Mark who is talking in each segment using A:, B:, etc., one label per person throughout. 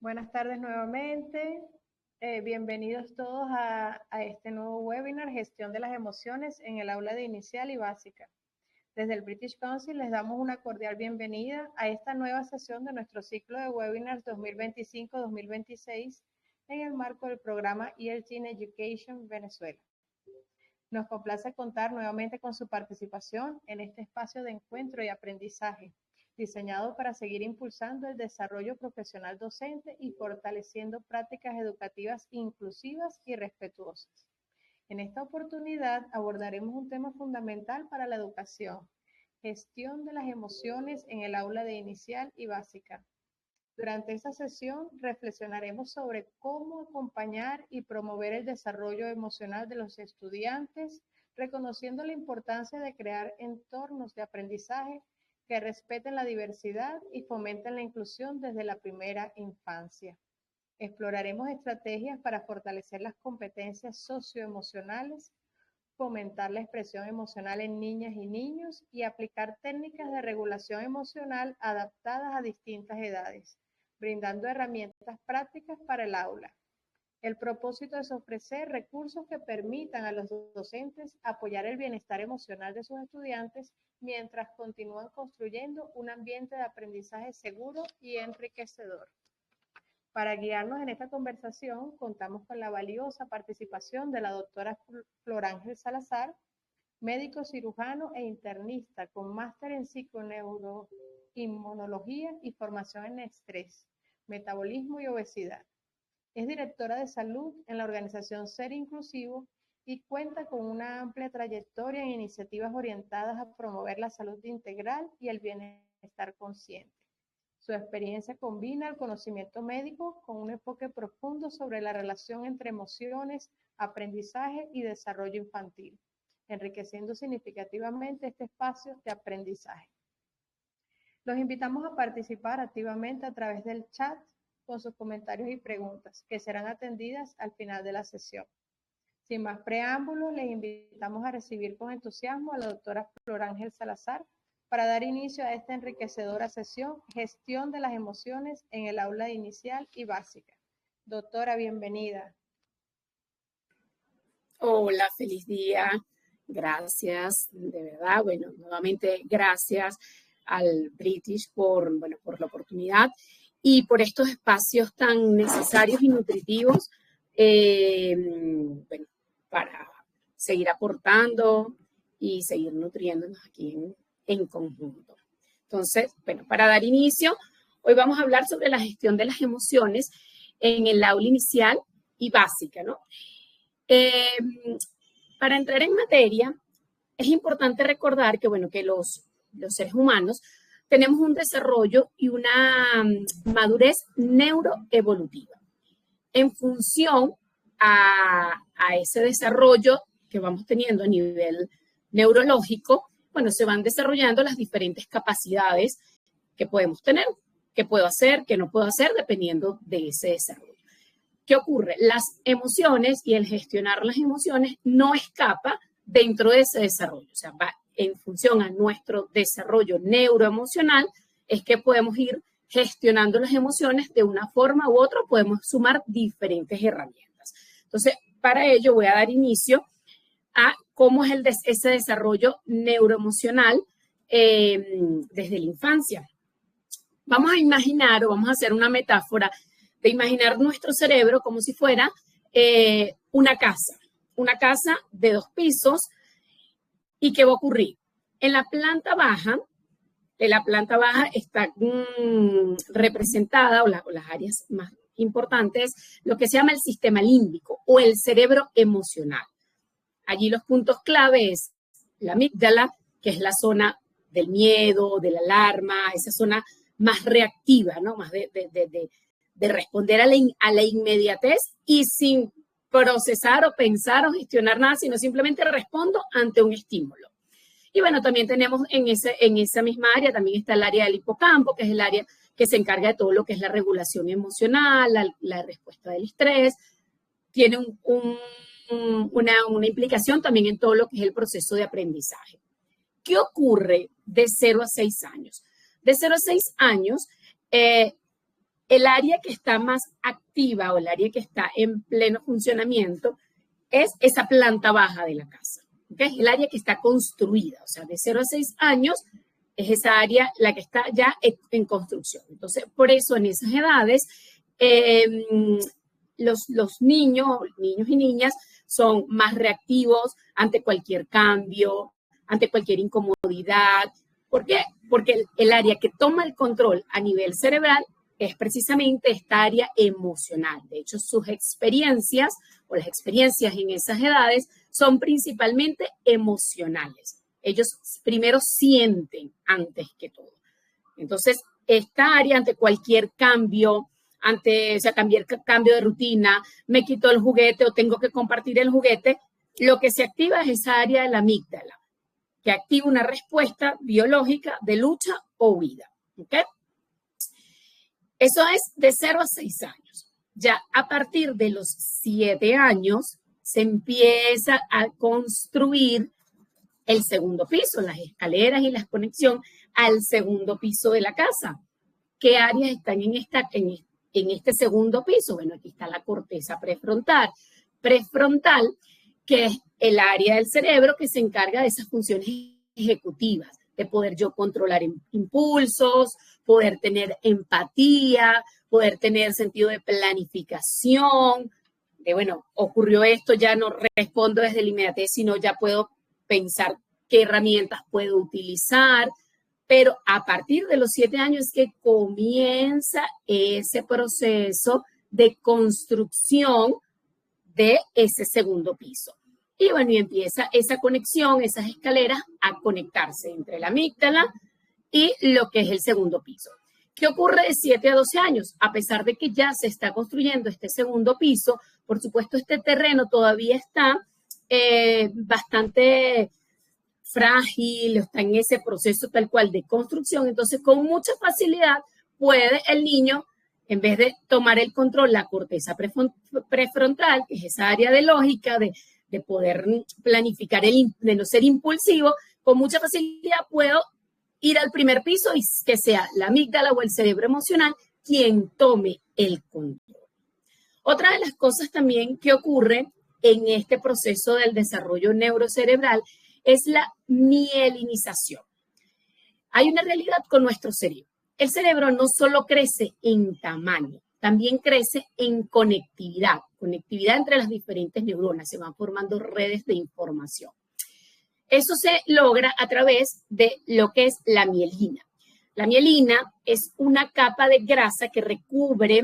A: Buenas tardes nuevamente. Bienvenidos todos a este nuevo webinar, Gestión de las Emociones en el aula de inicial y básica. Desde el British Council les damos una cordial bienvenida a esta nueva sesión de nuestro ciclo de webinars 2025-2026 en el marco del programa ELT in Education Venezuela. Nos complace contar nuevamente con su participación en este espacio de encuentro y aprendizaje, diseñado para seguir impulsando el desarrollo profesional docente y fortaleciendo prácticas educativas inclusivas y respetuosas. En esta oportunidad abordaremos un tema fundamental para la educación: gestión de las emociones en el aula de inicial y básica. Durante esta sesión reflexionaremos sobre cómo acompañar y promover el desarrollo emocional de los estudiantes, reconociendo la importancia de crear entornos de aprendizaje que respeten la diversidad y fomenten la inclusión desde la primera infancia. Exploraremos estrategias para fortalecer las competencias socioemocionales, fomentar la expresión emocional en niñas y niños y aplicar técnicas de regulación emocional adaptadas a distintas edades, brindando herramientas prácticas para el aula. El propósito es ofrecer recursos que permitan a los docentes apoyar el bienestar emocional de sus estudiantes mientras continúan construyendo un ambiente de aprendizaje seguro y enriquecedor. Para guiarnos en esta conversación, contamos con la valiosa participación de la doctora Flor Ángel Salazar, médico cirujano e internista con máster en psiconeuroinmunología y formación en estrés, metabolismo y obesidad. Es directora de salud en la organización Ser Inclusivo y cuenta con una amplia trayectoria en iniciativas orientadas a promover la salud integral y el bienestar consciente. Su experiencia combina el conocimiento médico con un enfoque profundo sobre la relación entre emociones, aprendizaje y desarrollo infantil, enriqueciendo significativamente este espacio de aprendizaje. Los invitamos a participar activamente a través del chat con sus comentarios y preguntas, que serán atendidas al final de la sesión. Sin más preámbulos, les invitamos a recibir con entusiasmo a la doctora Flor Ángel Salazar para dar inicio a esta enriquecedora sesión, Gestión de las Emociones en el aula inicial y básica. Doctora, bienvenida.
B: Hola, feliz día. Gracias, de verdad. Bueno, nuevamente gracias al British por la oportunidad y por estos espacios tan necesarios y nutritivos para seguir aportando y seguir nutriéndonos aquí en conjunto. Entonces, para dar inicio, hoy vamos a hablar sobre la gestión de las emociones en el aula inicial y básica, ¿no? Para entrar en materia, es importante recordar que los seres humanos tenemos un desarrollo y una madurez neuroevolutiva. En función a ese desarrollo que vamos teniendo a nivel neurológico, se van desarrollando las diferentes capacidades que podemos tener, que puedo hacer, que no puedo hacer, dependiendo de ese desarrollo. ¿Qué ocurre? Las emociones y el gestionar las emociones no escapa dentro de ese desarrollo. O sea, va en función a nuestro desarrollo neuroemocional, es que podemos ir gestionando las emociones de una forma u otra, podemos sumar diferentes herramientas. Entonces, para ello voy a dar inicio a cómo es ese desarrollo neuroemocional desde la infancia. Vamos a imaginar o vamos a hacer una metáfora de imaginar nuestro cerebro como si fuera una casa de 2 pisos. ¿Y qué va a ocurrir? En la planta baja está representada, o las áreas más importantes, lo que se llama el sistema límbico o el cerebro emocional. Allí los puntos clave es la amígdala, que es la zona del miedo, de la alarma, esa zona más reactiva, ¿no? Más de responder a la inmediatez y sin procesar o pensar o gestionar nada, sino simplemente respondo ante un estímulo. Y también tenemos en esa misma área, también está el área del hipocampo, que es el área que se encarga de todo lo que es la regulación emocional, la respuesta del estrés. Tiene una implicación también en todo lo que es el proceso de aprendizaje. ¿Qué ocurre de 0 a 6 años? De 0 a 6 años, el área que está más activa o el área que está en pleno funcionamiento es esa planta baja de la casa. ¿Okay? El área que está construida, o sea, de 0 a 6 años es esa área la que está ya en construcción. Entonces, por eso en esas edades, los niños y niñas son más reactivos ante cualquier cambio, ante cualquier incomodidad. ¿Por qué? Porque el área que toma el control a nivel cerebral es precisamente esta área emocional. De hecho, sus experiencias o las experiencias en esas edades son principalmente emocionales. Ellos primero sienten antes que todo. Entonces, esta área ante cualquier cambio, cambio de rutina, me quito el juguete o tengo que compartir el juguete, lo que se activa es esa área de la amígdala, que activa una respuesta biológica de lucha o huida. ¿Ok? Eso es de 0 a 6 años. Ya a partir de los 7 años se empieza a construir el segundo piso, las escaleras y la conexión al segundo piso de la casa. ¿Qué áreas están en este segundo piso? Bueno, aquí está la corteza prefrontal. Prefrontal, que es el área del cerebro que se encarga de esas funciones ejecutivas, de poder yo controlar impulsos, poder tener empatía, poder tener sentido de planificación, de bueno, ocurrió esto, ya no respondo desde la inmediatez, sino ya puedo pensar qué herramientas puedo utilizar, pero a partir de los 7 años es que comienza ese proceso de construcción de ese segundo piso. Y bueno, y empieza esa conexión, esas escaleras a conectarse entre la amígdala y lo que es el segundo piso. ¿Qué ocurre de 7 a 12 años? A pesar de que ya se está construyendo este segundo piso, por supuesto este terreno todavía está bastante frágil, está en ese proceso tal cual de construcción, entonces con mucha facilidad puede el niño, en vez de tomar el control, la corteza prefrontal, que es esa área de lógica, de poder planificar, de no ser impulsivo, con mucha facilidad puedo ir al primer piso y que sea la amígdala o el cerebro emocional quien tome el control. Otra de las cosas también que ocurre en este proceso del desarrollo neurocerebral es la mielinización. Hay una realidad con nuestro cerebro. El cerebro no solo crece en tamaño, también crece en conectividad entre las diferentes neuronas, se van formando redes de información. Eso se logra a través de lo que es la mielina. La mielina es una capa de grasa que recubre,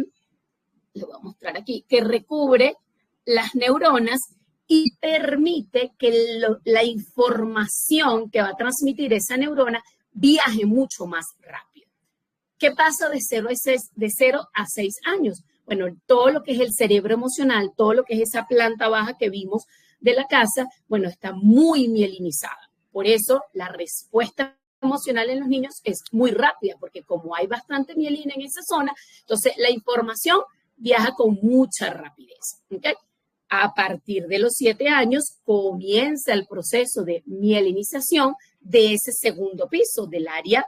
B: lo voy a mostrar aquí, que recubre las neuronas y permite que la información que va a transmitir esa neurona viaje mucho más rápido. ¿Qué pasa de 0 a 6 años? Bueno, todo lo que es el cerebro emocional, todo lo que es esa planta baja que vimos de la casa, bueno, está muy mielinizada. Por eso la respuesta emocional en los niños es muy rápida, porque como hay bastante mielina en esa zona, entonces la información viaja con mucha rapidez. ¿Okay? A partir de los 7 años comienza el proceso de mielinización de ese segundo piso del área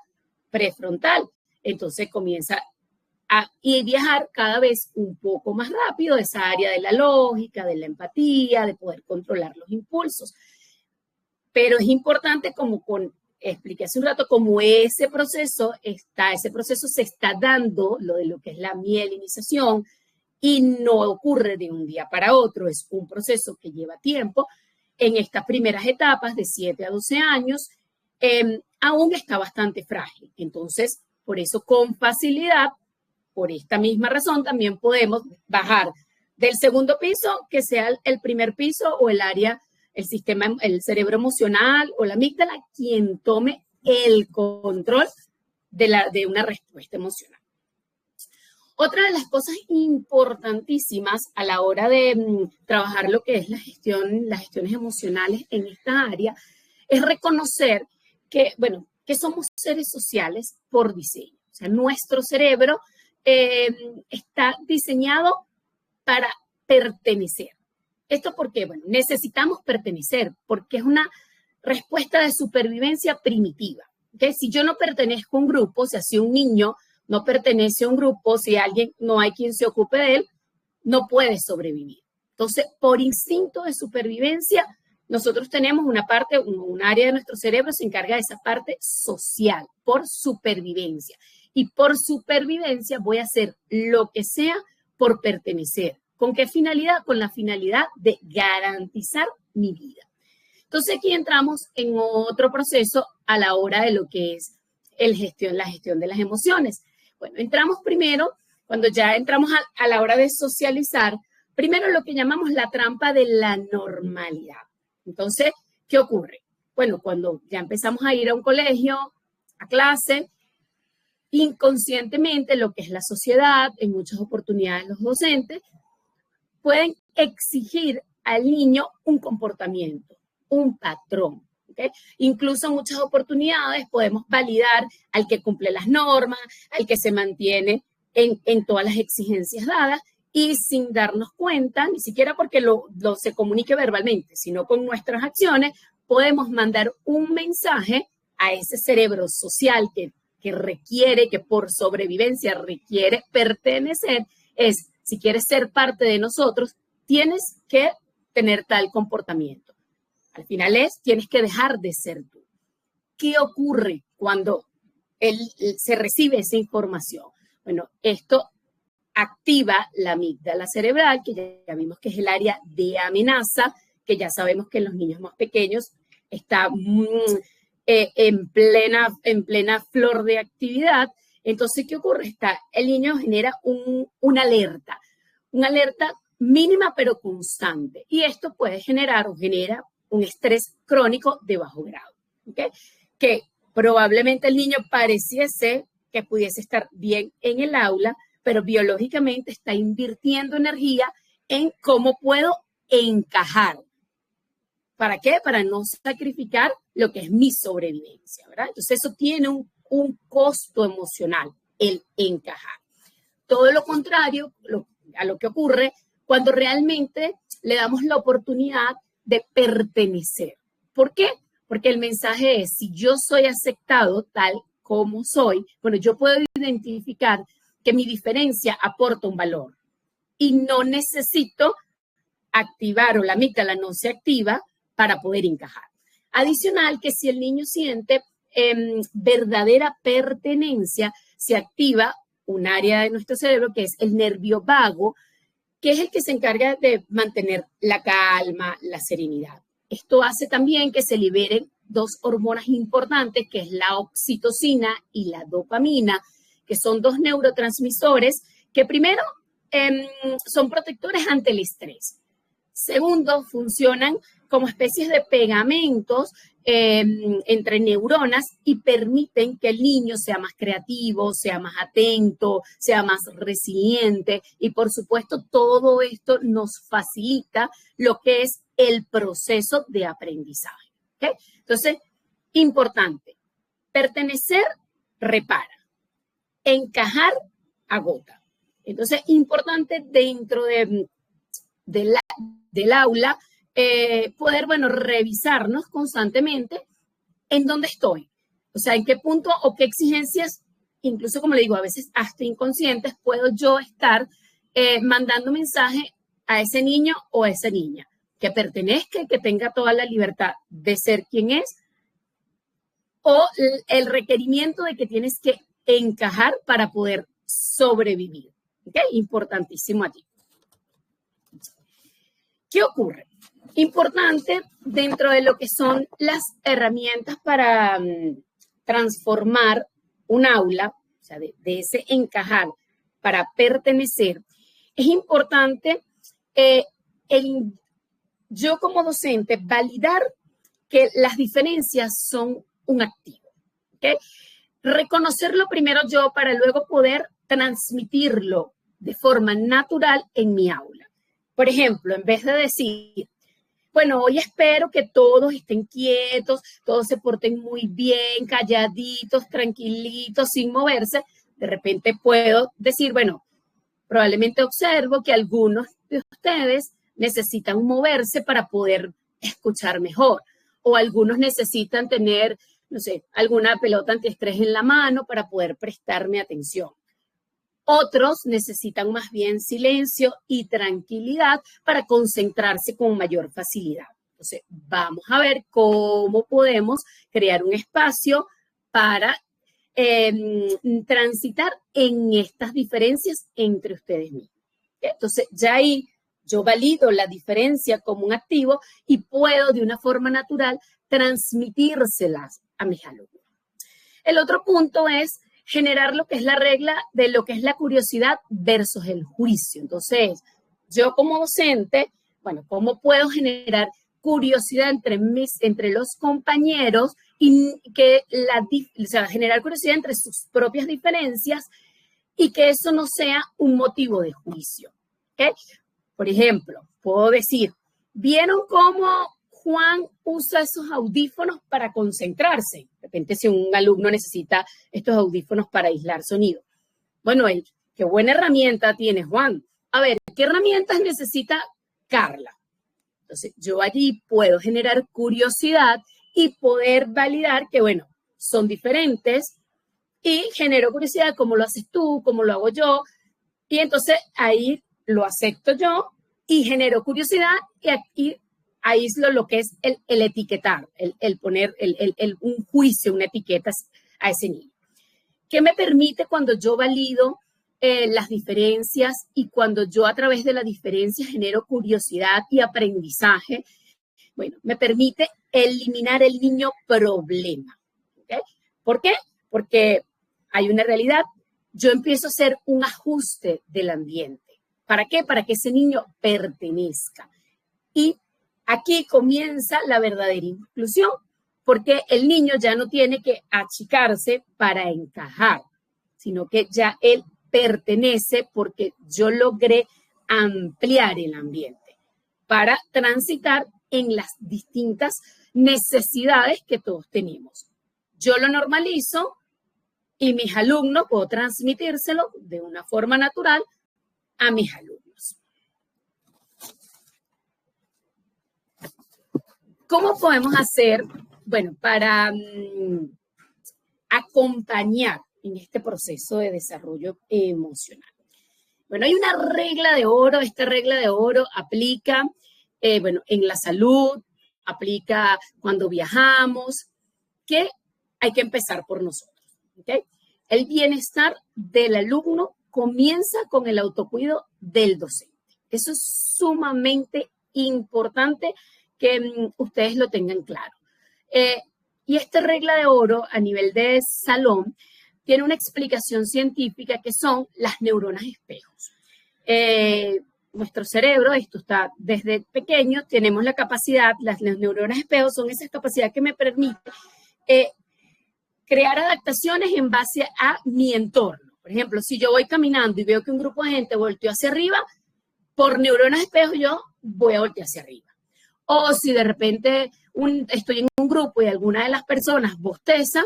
B: prefrontal. Entonces comienza a viajar cada vez un poco más rápido esa área de la lógica, de la empatía, de poder controlar los impulsos. Pero es importante, como expliqué hace un rato, como ese proceso se está dando, lo que es la mielinización, y no ocurre de un día para otro, es un proceso que lleva tiempo. En estas primeras etapas de 7 a 12 años, aún está bastante frágil. Entonces, por eso con facilidad, por esta misma razón, también podemos bajar del segundo piso, que sea el primer piso o el área, el sistema, el cerebro emocional o la amígdala, quien tome el control de una respuesta emocional. Otra de las cosas importantísimas a la hora de trabajar lo que es las gestiones emocionales en esta área es reconocer que, bueno, que somos seres sociales por diseño. O sea, nuestro cerebro está diseñado para pertenecer. ¿Esto por qué? Bueno, necesitamos pertenecer porque es una respuesta de supervivencia primitiva. ¿Okay? Si yo no pertenezco a un grupo, o sea, si un niño no pertenece a un grupo, si alguien no hay quien se ocupe de él, no puede sobrevivir. Entonces, por instinto de supervivencia, nosotros tenemos una parte, un área de nuestro cerebro se encarga de esa parte social, por supervivencia. Y por supervivencia voy a hacer lo que sea por pertenecer. ¿Con qué finalidad? Con la finalidad de garantizar mi vida. Entonces, aquí entramos en otro proceso a la hora de lo que es la gestión de las emociones. Bueno, entramos primero, cuando ya entramos a la hora de socializar, primero lo que llamamos la trampa de la normalidad. Entonces, ¿qué ocurre? Bueno, cuando ya empezamos a ir a un colegio, a clase, inconscientemente lo que es la sociedad, en muchas oportunidades los docentes, pueden exigir al niño un comportamiento, un patrón. ¿Okay? Incluso en muchas oportunidades podemos validar al que cumple las normas, al que se mantiene en todas las exigencias dadas y sin darnos cuenta, ni siquiera porque se comunique verbalmente, sino con nuestras acciones, podemos mandar un mensaje a ese cerebro social que requiere, que por sobrevivencia requiere pertenecer, es, si quieres ser parte de nosotros, tienes que tener tal comportamiento. Al final tienes que dejar de ser tú. ¿Qué ocurre cuando se recibe esa información? Bueno, esto activa la amígdala cerebral, que ya vimos que es el área de amenaza, que ya sabemos que en los niños más pequeños está en plena flor de actividad. Entonces, ¿qué ocurre? El niño genera una alerta mínima pero constante. Y esto puede genera un estrés crónico de bajo grado, ¿okay? Que probablemente el niño pareciese que pudiese estar bien en el aula, pero biológicamente está invirtiendo energía en cómo puedo encajar. ¿Para qué? Para no sacrificar lo que es mi sobrevivencia, ¿verdad? Entonces eso tiene un costo emocional, el encajar. Todo lo contrario a lo que ocurre cuando realmente le damos la oportunidad de pertenecer. ¿Por qué? Porque el mensaje es, si yo soy aceptado tal como soy, bueno, yo puedo identificar que mi diferencia aporta un valor y no necesito activar o la amígdala no se activa para poder encajar. Adicional que si el niño siente verdadera pertenencia, se activa un área de nuestro cerebro que es el nervio vago, que es el que se encarga de mantener la calma, la serenidad. Esto hace también que se liberen dos hormonas importantes, que es la oxitocina y la dopamina, que son dos neurotransmisores que primero son protectores ante el estrés. Segundo, funcionan como especies de pegamentos entre neuronas y permiten que el niño sea más creativo, sea más atento, sea más resiliente y por supuesto todo esto nos facilita lo que es el proceso de aprendizaje. ¿Okay? Entonces, importante, pertenecer repara, encajar agota. Entonces, importante dentro del aula poder, revisarnos constantemente en dónde estoy. O sea, en qué punto o qué exigencias, incluso como le digo, a veces hasta inconscientes, puedo yo estar mandando mensaje a ese niño o a esa niña, que pertenezca y que tenga toda la libertad de ser quien es, o el requerimiento de que tienes que encajar para poder sobrevivir. ¿Okay? Importantísimo aquí. ¿Qué ocurre? Importante dentro de lo que son las herramientas para transformar un aula, o sea, de ese encajar para pertenecer, es importante yo como docente validar que las diferencias son un activo. ¿Okay? Reconocerlo primero yo para luego poder transmitirlo de forma natural en mi aula. Por ejemplo, en vez de decir, bueno, hoy espero que todos estén quietos, todos se porten muy bien, calladitos, tranquilitos, sin moverse, de repente puedo decir, bueno, probablemente observo que algunos de ustedes necesitan moverse para poder escuchar mejor, o algunos necesitan tener no sé, alguna pelota antiestrés en la mano para poder prestarme atención. Otros necesitan más bien silencio y tranquilidad para concentrarse con mayor facilidad. Entonces, vamos a ver cómo podemos crear un espacio para transitar en estas diferencias entre ustedes mismos. Entonces, ya ahí yo valido la diferencia como un activo y puedo de una forma natural transmitírselas a mis alumnos. El otro punto es generar lo que es la regla de lo que es la curiosidad versus el juicio. Entonces, yo como docente, bueno, ¿cómo puedo generar curiosidad entre los compañeros y que generar curiosidad entre sus propias diferencias y que eso no sea un motivo de juicio? ¿Okay? Por ejemplo, puedo decir, ¿vieron cómo Juan usa esos audífonos para concentrarse? De repente, si un alumno necesita estos audífonos para aislar sonido. Bueno, qué buena herramienta tiene Juan. A ver, ¿qué herramientas necesita Carla? Entonces, yo allí puedo generar curiosidad y poder validar que, bueno, son diferentes y genero curiosidad cómo lo haces tú, cómo lo hago yo. Y entonces ahí lo acepto yo y genero curiosidad y aíslo lo que es el etiquetar, el poner un juicio, una etiqueta a ese niño. ¿Qué me permite cuando yo valido las diferencias y cuando yo a través de la diferencia genero curiosidad y aprendizaje? Bueno, me permite eliminar el niño problema. ¿Okay? ¿Por qué? Porque hay una realidad. Yo empiezo a hacer un ajuste del ambiente. ¿Para qué? Para que ese niño pertenezca. Y aquí comienza la verdadera inclusión, porque el niño ya no tiene que achicarse para encajar, sino que ya él pertenece porque yo logré ampliar el ambiente para transitar en las distintas necesidades que todos tenemos. Yo lo normalizo y mis alumnos puedo transmitírselo de una forma natural a mis alumnos. ¿Cómo podemos hacer, bueno, para acompañar en este proceso de desarrollo emocional? Bueno, hay una regla de oro. Esta regla de oro aplica, bueno, en la salud, aplica cuando viajamos, que hay que empezar por nosotros. ¿Okay? El bienestar del alumno comienza con el autocuidado del docente. Eso es sumamente importante que ustedes lo tengan claro. Y esta regla de oro a nivel de salón tiene una explicación científica que son las neuronas espejos. Nuestro cerebro, esto está desde pequeño, tenemos la capacidad, las neuronas espejos son esa capacidad que me permite crear adaptaciones en base a mi entorno. Por ejemplo, si yo voy caminando y veo que un grupo de gente volteó hacia arriba, por neuronas espejos yo voy a voltear hacia arriba. O si de repente estoy en un grupo y alguna de las personas bosteza,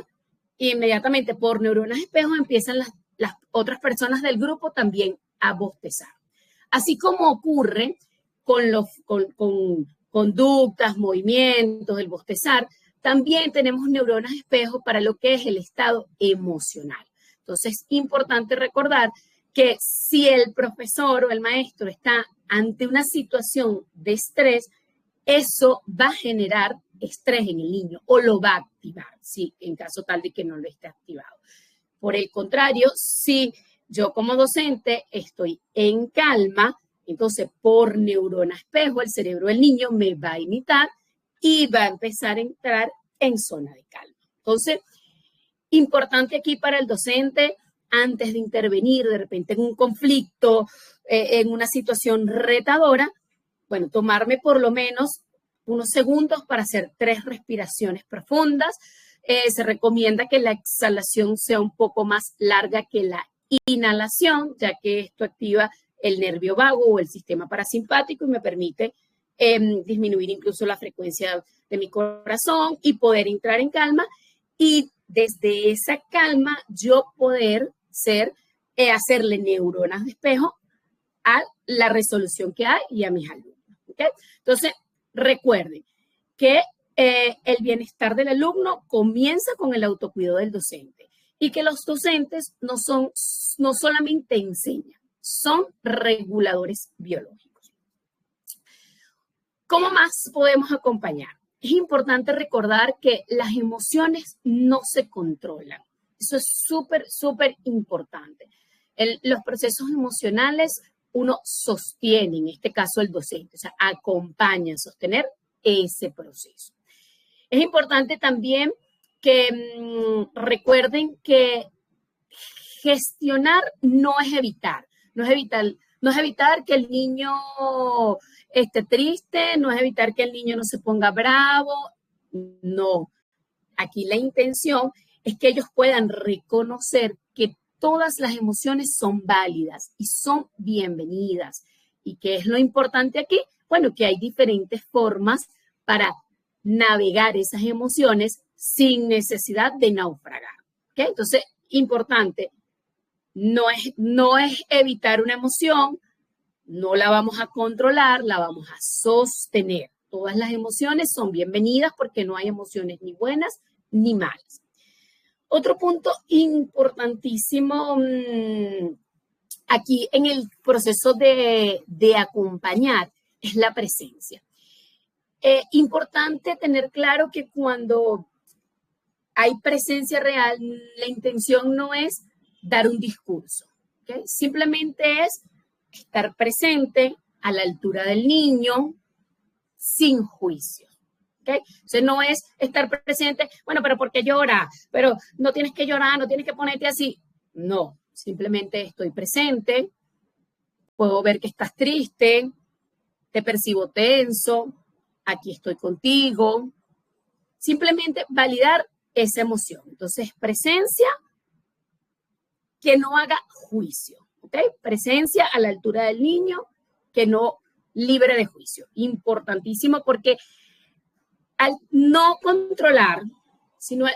B: inmediatamente por neuronas espejos empiezan las otras personas del grupo también a bostezar. Así como ocurre con conductas, movimientos, el bostezar, también tenemos neuronas espejos para lo que es el estado emocional. Entonces, es importante recordar que si el profesor o el maestro está ante una situación de estrés, eso va a generar estrés en el niño o lo va a activar, ¿sí? En caso tal de que no lo esté activado. Por el contrario, si yo como docente estoy en calma, entonces por neurona espejo el cerebro del niño me va a imitar y va a empezar a entrar en zona de calma. Entonces, importante aquí para el docente, antes de intervenir de repente en un conflicto, en una situación retadora, bueno, tomarme por lo menos unos segundos para hacer 3 respiraciones profundas. Se recomienda que la exhalación sea un poco más larga que la inhalación, ya que esto activa el nervio vago o el sistema parasimpático y me permite disminuir incluso la frecuencia de mi corazón y poder entrar en calma. Y desde esa calma yo poder hacerle neuronas de espejo a la resolución que hay y a mis alumnos. ¿Okay? Entonces, recuerden que el bienestar del alumno comienza con el autocuidado del docente y que los docentes no solamente enseñan, son reguladores biológicos. ¿Cómo más podemos acompañar? Es importante recordar que las emociones no se controlan. Eso es súper, súper importante. Los procesos emocionales uno sostiene, en este caso el docente, o sea, acompaña a sostener ese proceso. Es importante también que recuerden que gestionar no es evitar. No es evitar que el niño esté triste, no es evitar que el niño no se ponga bravo. No. Aquí la intención es que ellos puedan reconocer que todas las emociones son válidas y son bienvenidas. ¿Y qué es lo importante aquí? Bueno, que hay diferentes formas para navegar esas emociones sin necesidad de naufragar. ¿Okay? Entonces, importante, no es evitar una emoción, no la vamos a controlar, la vamos a sostener. Todas las emociones son bienvenidas porque no hay emociones ni buenas ni malas. Otro punto importantísimo aquí en el proceso de acompañar es la presencia. Importante tener claro que cuando hay presencia real, la intención no es dar un discurso, ¿okay? Simplemente es estar presente a la altura del niño sin juicio. ¿Okay? Entonces no es estar presente, bueno, pero ¿por qué llora? Pero no tienes que llorar, no tienes que ponerte así. No, simplemente estoy presente, puedo ver que estás triste, te percibo tenso, aquí estoy contigo. Simplemente validar esa emoción. Entonces, presencia que no haga juicio, ¿ok? Presencia a la altura del niño que no libre de juicio. Importantísimo porque al no controlar, sino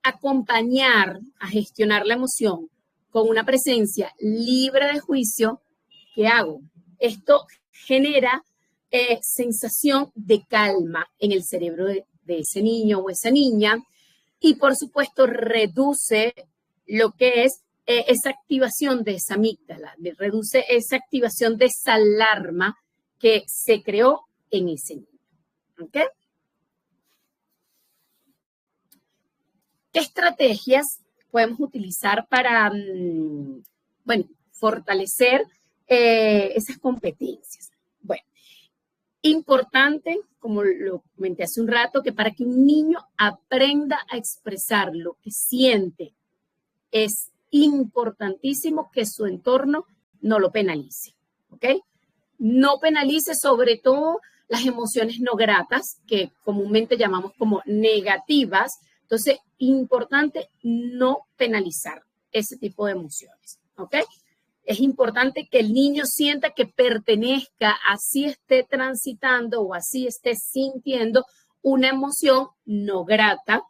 B: acompañar a gestionar la emoción con una presencia libre de juicio, ¿qué hago? Esto genera sensación de calma en el cerebro de ese niño o esa niña y, por supuesto, reduce lo que es esa activación de esa amígdala, reduce esa activación de esa alarma que se creó en ese niño. ¿Ok? ¿Qué estrategias podemos utilizar para, fortalecer esas competencias? Bueno, importante, como lo comenté hace un rato, que para que un niño aprenda a expresar lo que siente, es importantísimo que su entorno no lo penalice, ¿ok? No penalice sobre todo las emociones no gratas, que comúnmente llamamos como negativas. Entonces, importante no penalizar ese tipo de emociones, ¿ok? Es importante que el niño sienta que pertenezca, así esté transitando o así esté sintiendo una emoción no grata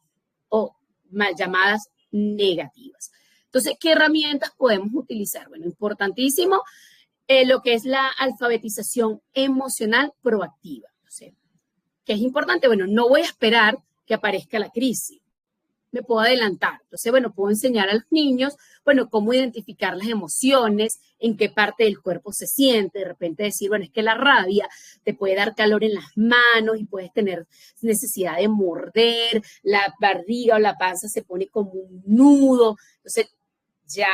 B: o mal llamadas negativas. Entonces, ¿qué herramientas podemos utilizar? Bueno, importantísimo lo que es la alfabetización emocional proactiva. Entonces, ¿qué es importante? Bueno, no voy a esperar que aparezca la crisis. Me puedo adelantar. Entonces, bueno, puedo enseñar a los niños, bueno, cómo identificar las emociones, en qué parte del cuerpo se siente. De repente decir, bueno, es que la rabia te puede dar calor en las manos y puedes tener necesidad de morder, la barriga o la panza se pone como un nudo. Entonces, ya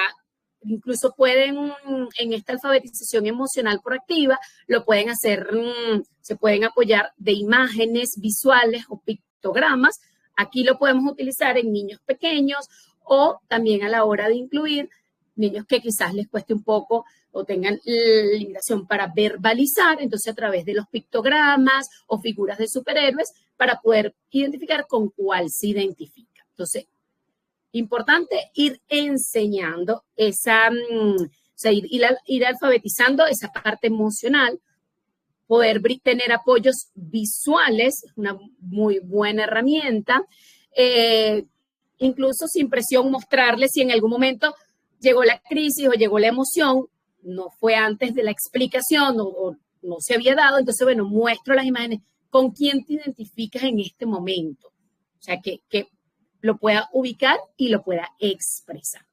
B: incluso pueden, en esta alfabetización emocional proactiva, lo pueden hacer, se pueden apoyar de imágenes visuales o pictogramas. Aquí lo podemos utilizar en niños pequeños o también a la hora de incluir niños que quizás les cueste un poco o tengan limitación para verbalizar, entonces a través de los pictogramas o figuras de superhéroes para poder identificar con cuál se identifica. Entonces, importante ir enseñando esa, o sea, ir alfabetizando esa parte emocional, poder tener apoyos visuales, una muy buena herramienta, incluso sin presión mostrarles si en algún momento llegó la crisis o llegó la emoción, no fue antes de la explicación o no se había dado, entonces bueno, muestro las imágenes, con quién te identificas en este momento. O sea, que lo pueda ubicar y lo pueda expresar.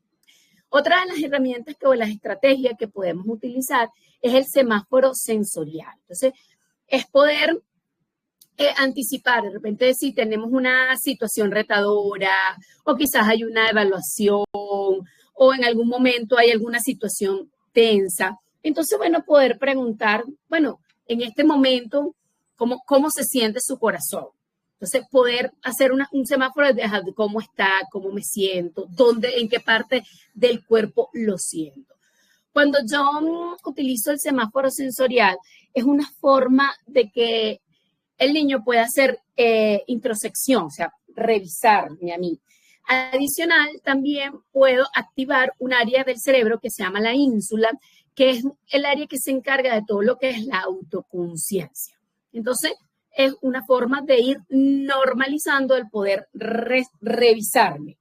B: Otra de las herramientas o las estrategias que podemos utilizar es el semáforo sensorial. Entonces, es poder anticipar, de repente si tenemos una situación retadora o quizás hay una evaluación o en algún momento hay alguna situación tensa. Entonces, bueno, poder preguntar, bueno, en este momento, ¿cómo se siente su corazón? Entonces, poder hacer un semáforo de cómo está, cómo me siento, en qué parte del cuerpo lo siento. Cuando yo utilizo el semáforo sensorial, es una forma de que el niño pueda hacer introspección, o sea, revisarme a mí. Adicional, también puedo activar un área del cerebro que se llama la ínsula, que es el área que se encarga de todo lo que es la autoconciencia. Entonces, es una forma de ir normalizando el poder revisarme.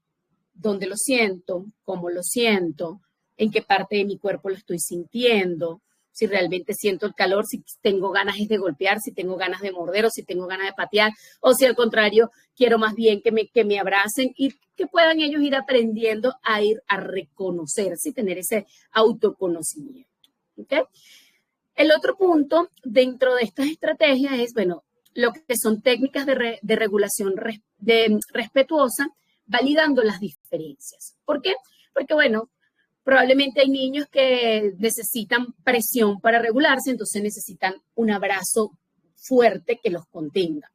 B: ¿Dónde lo siento? ¿Cómo lo siento? ¿En qué parte de mi cuerpo lo estoy sintiendo? Si realmente siento el calor, si tengo ganas de golpear, si tengo ganas de morder o si tengo ganas de patear, o si al contrario, quiero más bien que me abracen y que puedan ellos ir aprendiendo a ir a reconocerse y tener ese autoconocimiento. ¿Okay? El otro punto dentro de estas estrategias es, bueno, lo que son técnicas de regulación respetuosa, validando las diferencias. ¿Por qué? Porque, bueno, probablemente hay niños que necesitan presión para regularse, entonces necesitan un abrazo fuerte que los contenga.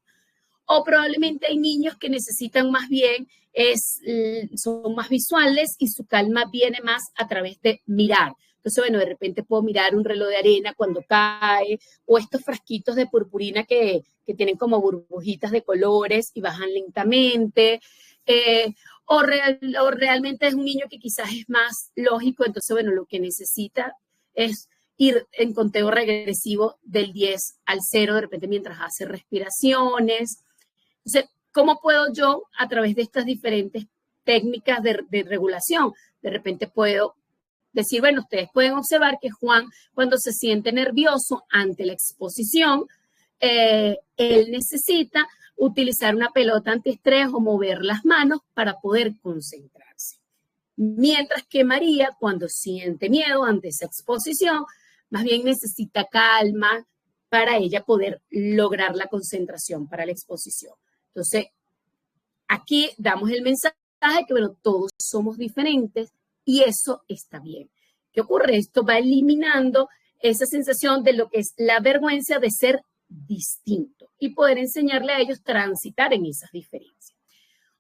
B: O probablemente hay niños que necesitan más bien, son más visuales y su calma viene más a través de mirar. Entonces, bueno, de repente puedo mirar un reloj de arena cuando cae o estos frasquitos de purpurina que tienen como burbujitas de colores y bajan lentamente. O realmente es un niño que quizás es más lógico, entonces, bueno, lo que necesita es ir en conteo regresivo del 10 al 0, de repente mientras hace respiraciones. Entonces, ¿cómo puedo yo, a través de estas diferentes técnicas de regulación, de repente puedo decir, bueno, ustedes pueden observar que Juan, cuando se siente nervioso ante la exposición, él necesita utilizar una pelota antiestrés o mover las manos para poder concentrarse. Mientras que María, cuando siente miedo ante esa exposición, más bien necesita calma para ella poder lograr la concentración para la exposición. Entonces, aquí damos el mensaje que, bueno, todos somos diferentes y eso está bien. ¿Qué ocurre? Esto va eliminando esa sensación de lo que es la vergüenza de ser distinto y poder enseñarle a ellos transitar en esas diferencias.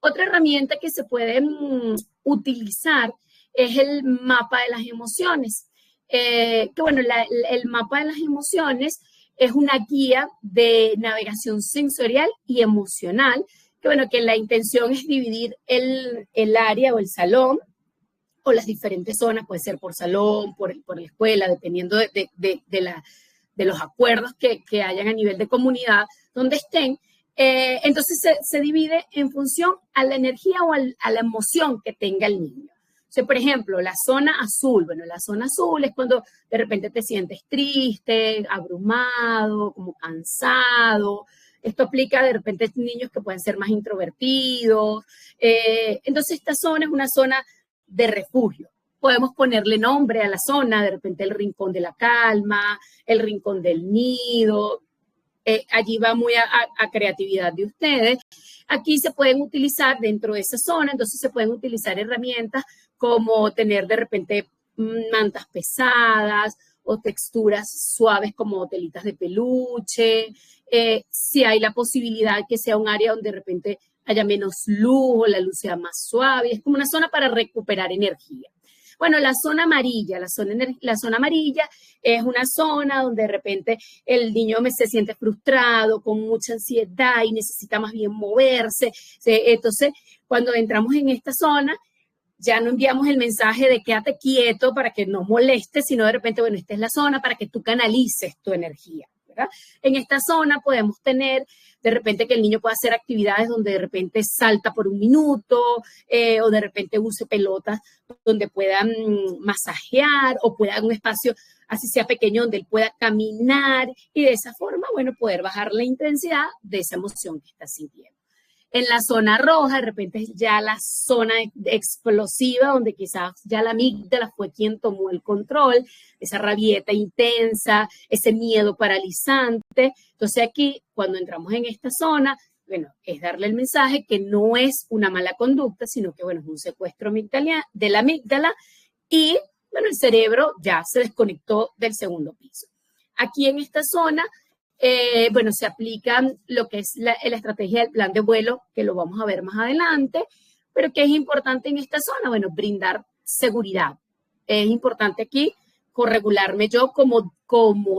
B: Otra herramienta que se puede utilizar es el mapa de las emociones. Que bueno, el mapa de las emociones es una guía de navegación sensorial y emocional, que bueno, que la intención es dividir el área o el salón o las diferentes zonas, puede ser por salón, por la escuela, dependiendo de los acuerdos que hayan a nivel de comunidad donde estén. Entonces se divide en función a la energía o a la emoción que tenga el niño. O sea, por ejemplo, la zona azul. Bueno, la zona azul es cuando de repente te sientes triste, abrumado, como cansado. Esto aplica de repente a niños que pueden ser más introvertidos. Entonces, esta zona es una zona de refugio. Podemos ponerle nombre a la zona, de repente el rincón de la calma, el rincón del nido. Allí va muy a creatividad de ustedes. Aquí se pueden utilizar dentro de esa zona, entonces se pueden utilizar herramientas como tener de repente mantas pesadas o texturas suaves como telitas de peluche. Si hay la posibilidad que sea un área donde de repente haya menos luz o la luz sea más suave, es como una zona para recuperar energía. Bueno, la zona amarilla, la zona amarilla es una zona donde de repente el niño se siente frustrado, con mucha ansiedad y necesita más bien moverse. Entonces, cuando entramos en esta zona, ya no enviamos el mensaje de quédate quieto para que no moleste, sino de repente, bueno, esta es la zona para que tú canalices tu energía. ¿verdad? En esta zona podemos tener de repente que el niño pueda hacer actividades donde de repente salta por un minuto o de repente use pelotas donde puedan masajear o pueda un espacio así sea pequeño donde él pueda caminar y de esa forma, bueno, poder bajar la intensidad de esa emoción que está sintiendo. En la zona roja, de repente es ya la zona explosiva, donde quizás ya la amígdala fue quien tomó el control, esa rabieta intensa, ese miedo paralizante. Entonces aquí, cuando entramos en esta zona, bueno, es darle el mensaje que no es una mala conducta, sino que, bueno, es un secuestro de la amígdala y, bueno, el cerebro ya se desconectó del segundo piso. Aquí en esta zona, bueno, se aplica lo que es la estrategia del plan de vuelo, que lo vamos a ver más adelante, pero ¿qué es importante en esta zona? Bueno, brindar seguridad. Es importante aquí corregularme yo como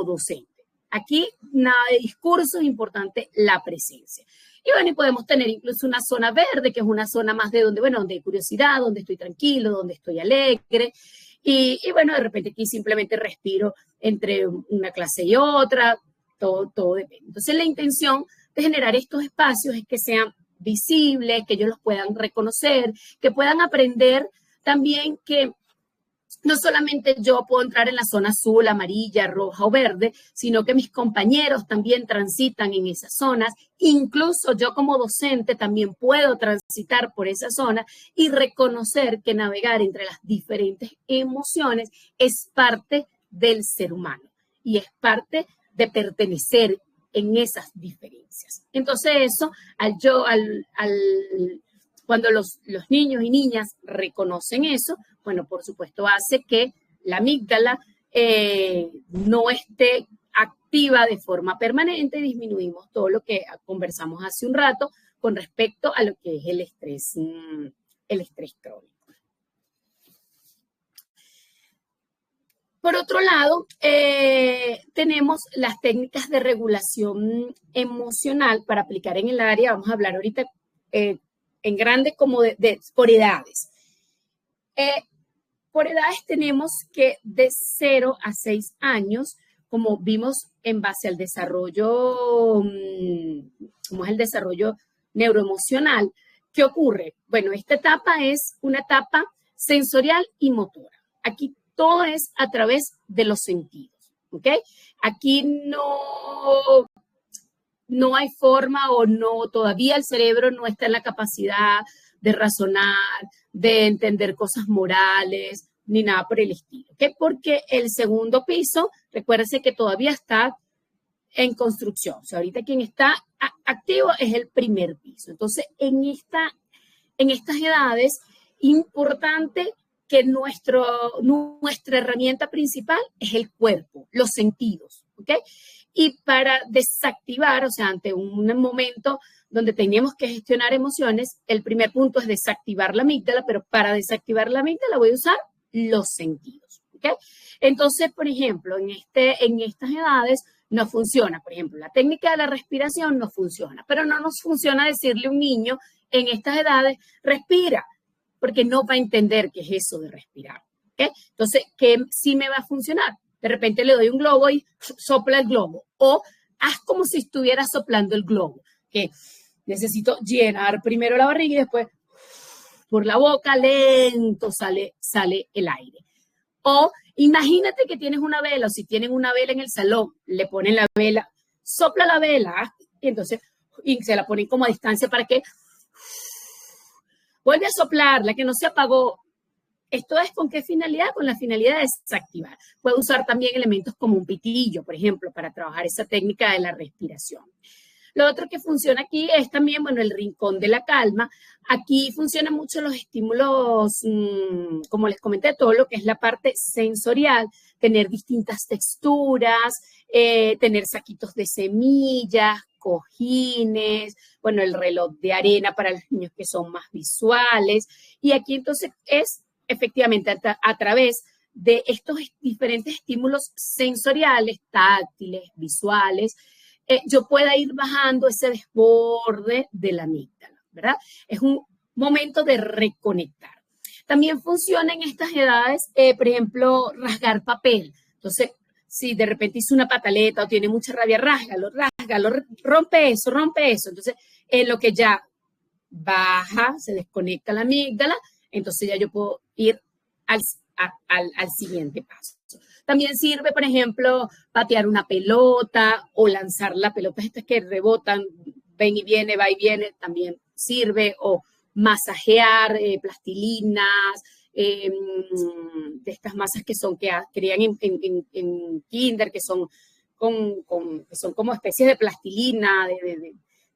B: docente. Aquí nada de discurso, es importante la presencia. Y bueno, y podemos tener incluso una zona verde, que es una zona más de donde, bueno, donde hay curiosidad, donde estoy tranquilo, donde estoy alegre. Y bueno, de repente aquí simplemente respiro entre una clase y otra, todo depende. Entonces, la intención de generar estos espacios es que sean visibles, que ellos los puedan reconocer, que puedan aprender también que no solamente yo puedo entrar en la zona azul, amarilla, roja o verde, sino que mis compañeros también transitan en esas zonas. Incluso yo como docente también puedo transitar por esa zona y reconocer que navegar entre las diferentes emociones es parte del ser humano y es parte de pertenecer en esas diferencias. Entonces eso, cuando los niños y niñas reconocen eso, bueno, por supuesto hace que la amígdala no esté activa de forma permanente y disminuimos todo lo que conversamos hace un rato con respecto a lo que es el estrés crónico. Por otro lado, tenemos las técnicas de regulación emocional para aplicar en el área. Vamos a hablar ahorita en grande como por edades. Por edades tenemos que de 0 a 6 años, como vimos en base al desarrollo, como es el desarrollo neuroemocional, ¿qué ocurre? Bueno, esta etapa es una etapa sensorial y motora. Aquí todo es a través de los sentidos, ¿ok? Aquí no hay forma o no, todavía el cerebro no está en la capacidad de razonar, de entender cosas morales, ni nada por el estilo, ¿ok? Porque el segundo piso, recuérdense que todavía está en construcción. O sea, ahorita quien está activo es el primer piso. Entonces, en estas edades, importante que nuestra herramienta principal es el cuerpo, los sentidos, ¿ok? Y para desactivar, o sea, ante un momento donde tenemos que gestionar emociones, el primer punto es desactivar la amígdala, pero para desactivar la amígdala voy a usar los sentidos, ¿ok? Entonces, por ejemplo, en estas edades no funciona, por ejemplo, la técnica de la respiración no funciona, pero no nos funciona decirle a un niño en estas edades, respira, porque no va a entender qué es eso de respirar, ¿ok? Entonces, ¿qué sí me va a funcionar? De repente le doy un globo y sopla el globo, o haz como si estuviera soplando el globo, que necesito llenar primero la barriga y después por la boca lento sale el aire. O imagínate que tienes una vela, o si tienen una vela en el salón, le ponen la vela, sopla la vela, y entonces y se la ponen como a distancia para que vuelve a soplarla, que no se apagó. ¿Esto es con qué finalidad? Con la finalidad de desactivar. Puedo usar también elementos como un pitillo, por ejemplo, para trabajar esa técnica de la respiración. Lo otro que funciona aquí es también, bueno, el rincón de la calma. Aquí funcionan mucho los estímulos, como les comenté, todo lo que es la parte sensorial, tener distintas texturas, tener saquitos de semillas, cojines, bueno, el reloj de arena para los niños que son más visuales. Y aquí entonces es efectivamente a través de estos diferentes estímulos sensoriales, táctiles, visuales, yo pueda ir bajando ese desborde de la amígdala, ¿verdad? Es un momento de reconectar. También funciona en estas edades, por ejemplo, rasgar papel. Entonces, si de repente hizo una pataleta o tiene mucha rabia, rásgalo, rompe eso. Entonces, en lo que ya baja, se desconecta la amígdala, entonces ya yo puedo ir al siguiente paso. También sirve, por ejemplo, patear una pelota o lanzar la pelota estas que rebotan, ven y viene, va y viene, también sirve, o masajear plastilinas, de estas masas que crean en kinder, que son como especies de plastilina,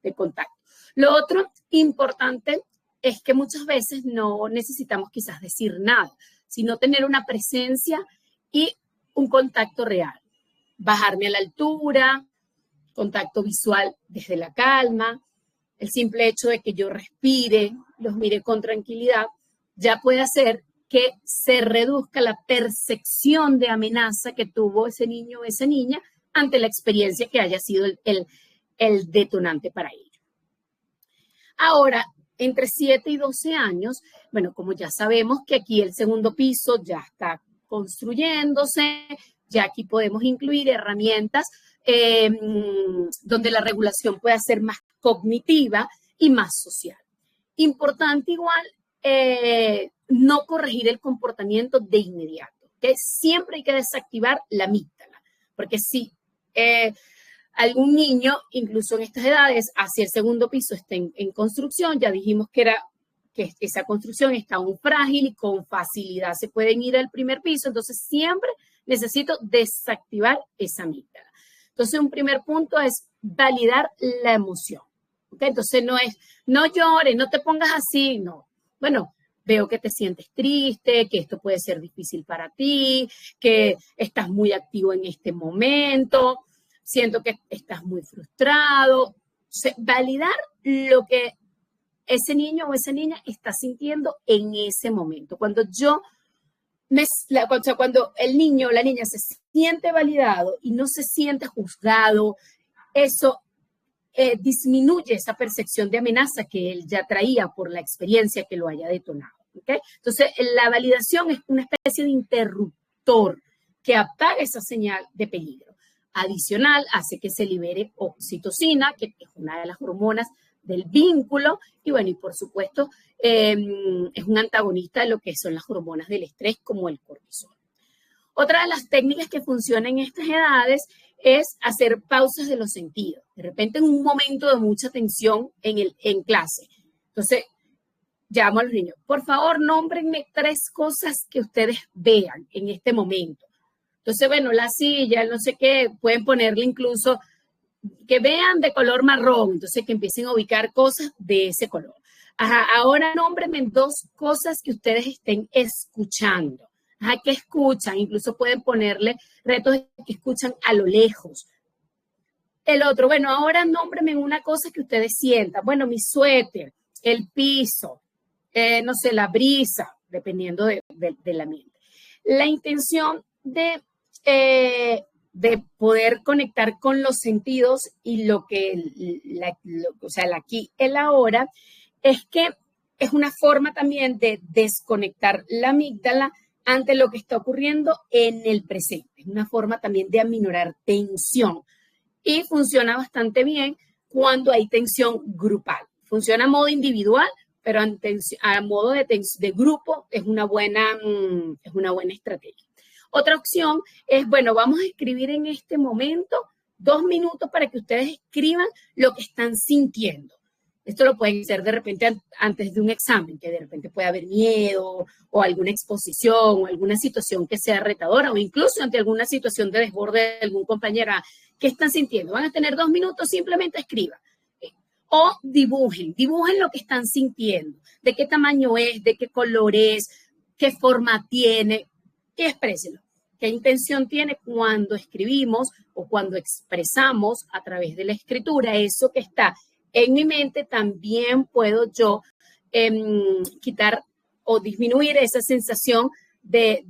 B: de contacto. Lo otro importante es que muchas veces no necesitamos quizás decir nada, sino tener una presencia y un contacto real. Bajarme a la altura, contacto visual desde la calma, el simple hecho de que yo respire, los mire con tranquilidad, ya puede hacer que se reduzca la percepción de amenaza que tuvo ese niño o esa niña ante la experiencia que haya sido el detonante para ello. Ahora, entre 7 y 12 años, bueno, como ya sabemos que aquí el segundo piso ya está construyéndose, ya aquí podemos incluir herramientas donde la regulación pueda ser más cognitiva y más social. Importante igual no corregir el comportamiento de inmediato, que siempre hay que desactivar la amígdala, porque si algún niño, incluso en estas edades, hacia el segundo piso está en construcción, ya dijimos que esa construcción está aún frágil y con facilidad se pueden ir al primer piso, entonces siempre necesito desactivar esa amígdala. Entonces, un primer punto es validar la emoción. ¿Okay? Entonces, no llores, no te pongas así, no. Bueno, veo que te sientes triste, que esto puede ser difícil para ti, que estás muy activo en este momento, siento que estás muy frustrado. O sea, validar lo que ese niño o esa niña está sintiendo en ese momento. Cuando cuando el niño o la niña se siente validado y no se siente juzgado, eso disminuye esa percepción de amenaza que él ya traía por la experiencia que lo haya detonado. ¿Okay? Entonces, la validación es una especie de interruptor que apaga esa señal de peligro. Adicional, hace que se libere oxitocina, que es una de las hormonas del vínculo, y bueno, y por supuesto, es un antagonista de lo que son las hormonas del estrés, como el cortisol. Otra de las técnicas que funcionan en estas edades es hacer pausas de los sentidos. De repente, en un momento de mucha tensión en clase. Entonces, llamo a los niños, por favor, nómbrenme 3 cosas que ustedes vean en este momento. Entonces, bueno, la silla, no sé qué, pueden ponerle incluso que vean de color marrón, entonces que empiecen a ubicar cosas de ese color. Ajá, ahora nómbrenme 2 cosas que ustedes estén escuchando. Ajá, que escuchan, incluso pueden ponerle retos que escuchan a lo lejos. El otro, bueno, ahora nómbrenme una cosa que ustedes sientan. Bueno, mi suéter, el piso, no sé, la brisa, dependiendo del ambiente. La intención de poder conectar con los sentidos y el aquí, el ahora, es que es una forma también de desconectar la amígdala ante lo que está ocurriendo en el presente. Es una forma también de aminorar tensión y funciona bastante bien cuando hay tensión grupal. Funciona a modo individual, pero a modo de grupo es una buena estrategia. Otra opción es, bueno, vamos a escribir en este momento 2 minutos para que ustedes escriban lo que están sintiendo. Esto lo pueden hacer de repente antes de un examen, que de repente puede haber miedo o alguna exposición o alguna situación que sea retadora o incluso ante alguna situación de desborde de algún compañero. ¿Qué están sintiendo? Van a tener 2 minutos, simplemente escriban. O dibujen lo que están sintiendo, de qué tamaño es, de qué color es, qué forma tiene, y exprésenlo. ¿Qué intención tiene cuando escribimos o cuando expresamos a través de la escritura eso que está en mi mente? También puedo yo quitar o disminuir esa sensación de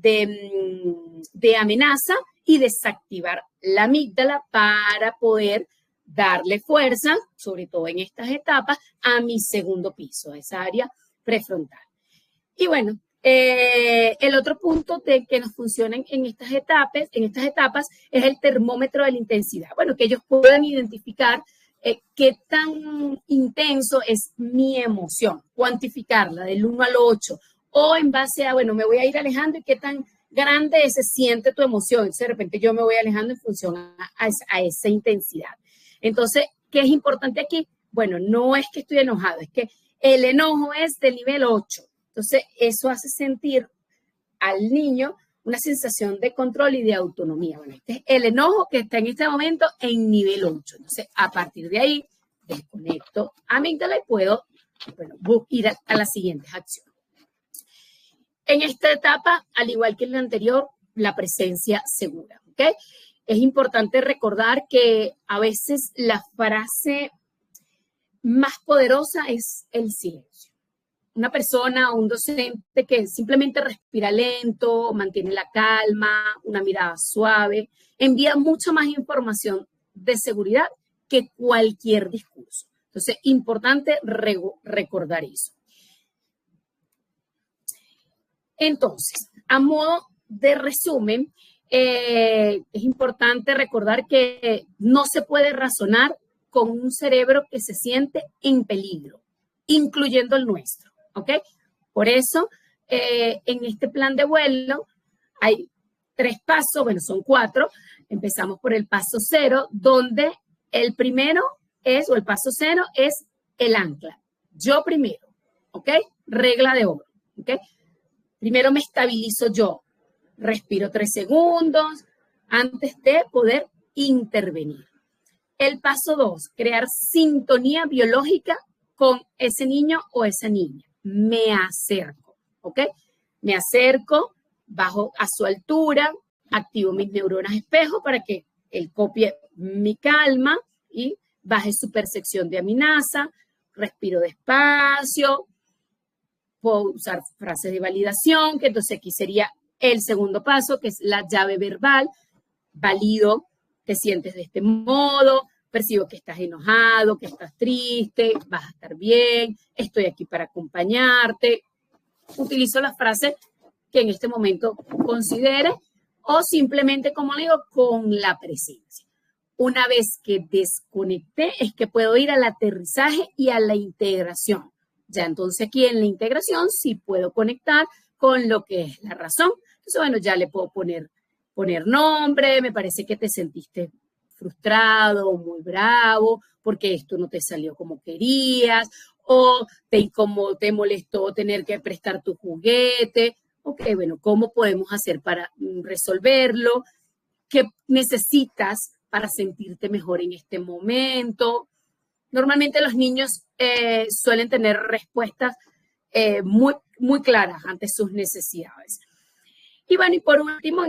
B: amenaza y desactivar la amígdala para poder darle fuerza, sobre todo en estas etapas, a mi segundo piso, a esa área prefrontal. Y bueno, El otro punto de que nos funcionen en estas etapas es el termómetro de la intensidad. Bueno, que ellos puedan identificar qué tan intenso es mi emoción, cuantificarla del 1 al 8, o en base a, bueno, me voy a ir alejando y qué tan grande se siente tu emoción. Entonces, de repente yo me voy alejando en función a esa intensidad. Entonces, ¿qué es importante aquí? Bueno, no es que estoy enojado, es que el enojo es del nivel 8. Entonces, eso hace sentir al niño una sensación de control y de autonomía. Bueno, este es el enojo que está en este momento en nivel 8. Entonces, a partir de ahí, desconecto amígdala y puedo, bueno, ir a las siguientes acciones. En esta etapa, al igual que en la anterior, la presencia segura, ¿ok? Es importante recordar que a veces la frase más poderosa es el silencio. Una persona o un docente que simplemente respira lento, mantiene la calma, una mirada suave, envía mucha más información de seguridad que cualquier discurso. Entonces, importante recordar eso. Entonces, a modo de resumen, es importante recordar que no se puede razonar con un cerebro que se siente en peligro, incluyendo el nuestro, ¿ok? Por eso, en este plan de vuelo hay 3 pasos, bueno, son 4. Empezamos por el paso 0, donde el primero es, o el paso 0 es el ancla. Yo primero, ¿ok? Regla de oro, ¿ok? Primero me estabilizo yo, respiro 3 segundos antes de poder intervenir. El paso 2, crear sintonía biológica con ese niño o esa niña. Me acerco, ¿ok? Me acerco, bajo a su altura, activo mis neuronas espejo para que él copie mi calma y baje su percepción de amenaza, respiro despacio. Puedo usar frases de validación, que entonces aquí sería el segundo paso, que es la llave verbal. Valido, te sientes de este modo, percibo que estás enojado, que estás triste, vas a estar bien, estoy aquí para acompañarte. Utilizo la frase que en este momento considere o simplemente, como le digo, con la presencia. Una vez que desconecté, es que puedo ir al aterrizaje y a la integración. Ya entonces aquí en la integración sí puedo conectar con lo que es la razón. Entonces, bueno, ya le puedo poner nombre, me parece que te sentiste frustrado, muy bravo, porque esto no te salió como querías, o te molestó tener que prestar tu juguete. Ok, bueno, ¿cómo podemos hacer para resolverlo? ¿Qué necesitas para sentirte mejor en este momento? Normalmente los niños suelen tener respuestas muy claras ante sus necesidades. Y bueno, y por último,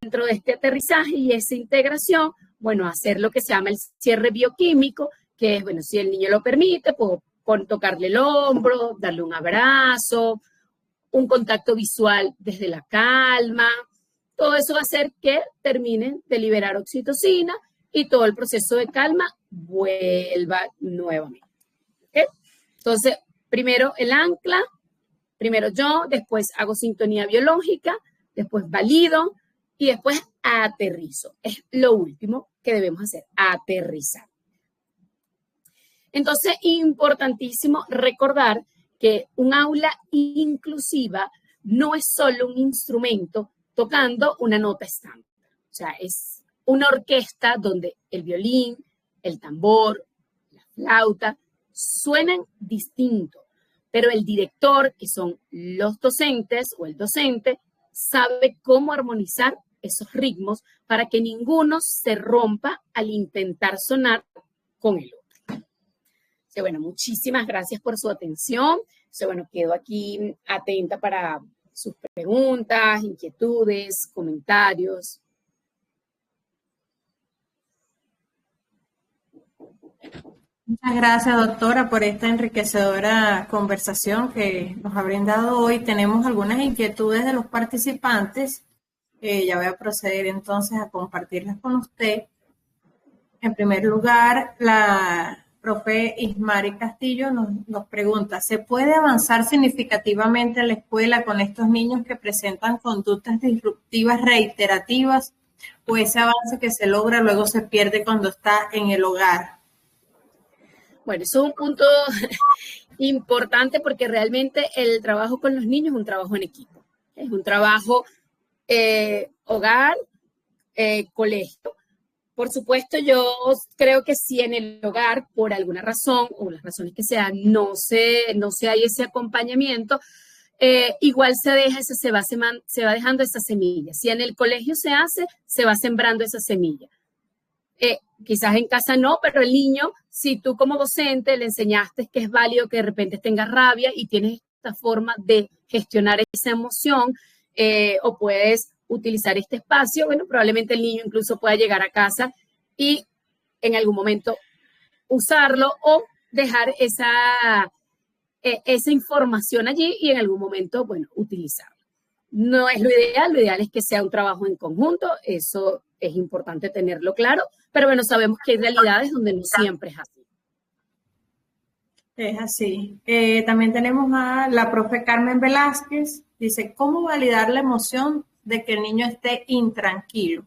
B: dentro de este aterrizaje y esa integración, bueno, hacer lo que se llama el cierre bioquímico, que es, bueno, si el niño lo permite, puedo tocarle el hombro, darle un abrazo, un contacto visual desde la calma. Todo eso va a hacer que terminen de liberar oxitocina y todo el proceso de calma vuelva nuevamente. ¿Okay? Entonces, primero el ancla, primero yo, después hago sintonía biológica, después valido y después aterrizo. Es lo último que debemos hacer, aterrizar. Entonces, importantísimo recordar que un aula inclusiva no es solo un instrumento tocando una nota estándar. O sea, es una orquesta donde el violín, el tambor, la flauta suenan distinto, pero el director, que son los docentes o el docente, sabe cómo armonizar esos ritmos para que ninguno se rompa al intentar sonar con el otro. Entonces, bueno, muchísimas gracias por su atención. Entonces, bueno, quedo aquí atenta para sus preguntas, inquietudes, comentarios.
A: Muchas gracias, doctora, por esta enriquecedora conversación que nos ha brindado hoy. Tenemos algunas inquietudes de los participantes. Ya voy a proceder entonces a compartirlas con usted. En primer lugar, la profe Ismari Castillo nos pregunta, ¿se puede avanzar significativamente en la escuela con estos niños que presentan conductas disruptivas reiterativas o ese avance que se logra luego se pierde cuando está en el hogar?
B: Bueno, eso es un punto importante porque realmente el trabajo con los niños es un trabajo en equipo. Es un trabajo hogar, colegio. Por supuesto, yo creo que si en el hogar, por alguna razón, o las razones que sean, no se hay ese acompañamiento, igual se va dejando esa semilla. Si en el colegio se hace, se va sembrando esa semilla. Quizás en casa no, pero el niño, si tú como docente le enseñaste que es válido que de repente tengas rabia y tienes esta forma de gestionar esa emoción, o puedes utilizar este espacio, bueno, probablemente el niño incluso pueda llegar a casa y en algún momento usarlo o dejar esa información allí y en algún momento, bueno, utilizarlo. No es lo ideal es que sea un trabajo en conjunto, eso es importante tenerlo claro, pero bueno, sabemos que hay realidades donde no siempre es así.
A: Es así. También tenemos a la profe Carmen Velázquez, dice, ¿cómo validar la emoción de que el niño esté intranquilo?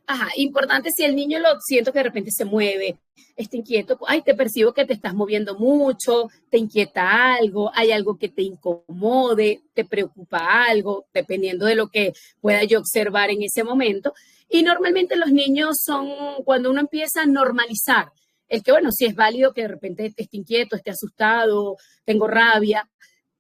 B: Ajá, importante si el niño lo siento que de repente se mueve, está inquieto, ay, te percibo que te estás moviendo mucho, te inquieta algo, hay algo que te incomode, te preocupa algo, dependiendo de lo que pueda yo observar en ese momento. Y normalmente los niños son, cuando uno empieza a normalizar, el que, bueno, si es válido que de repente esté inquieto, esté asustado, tengo rabia,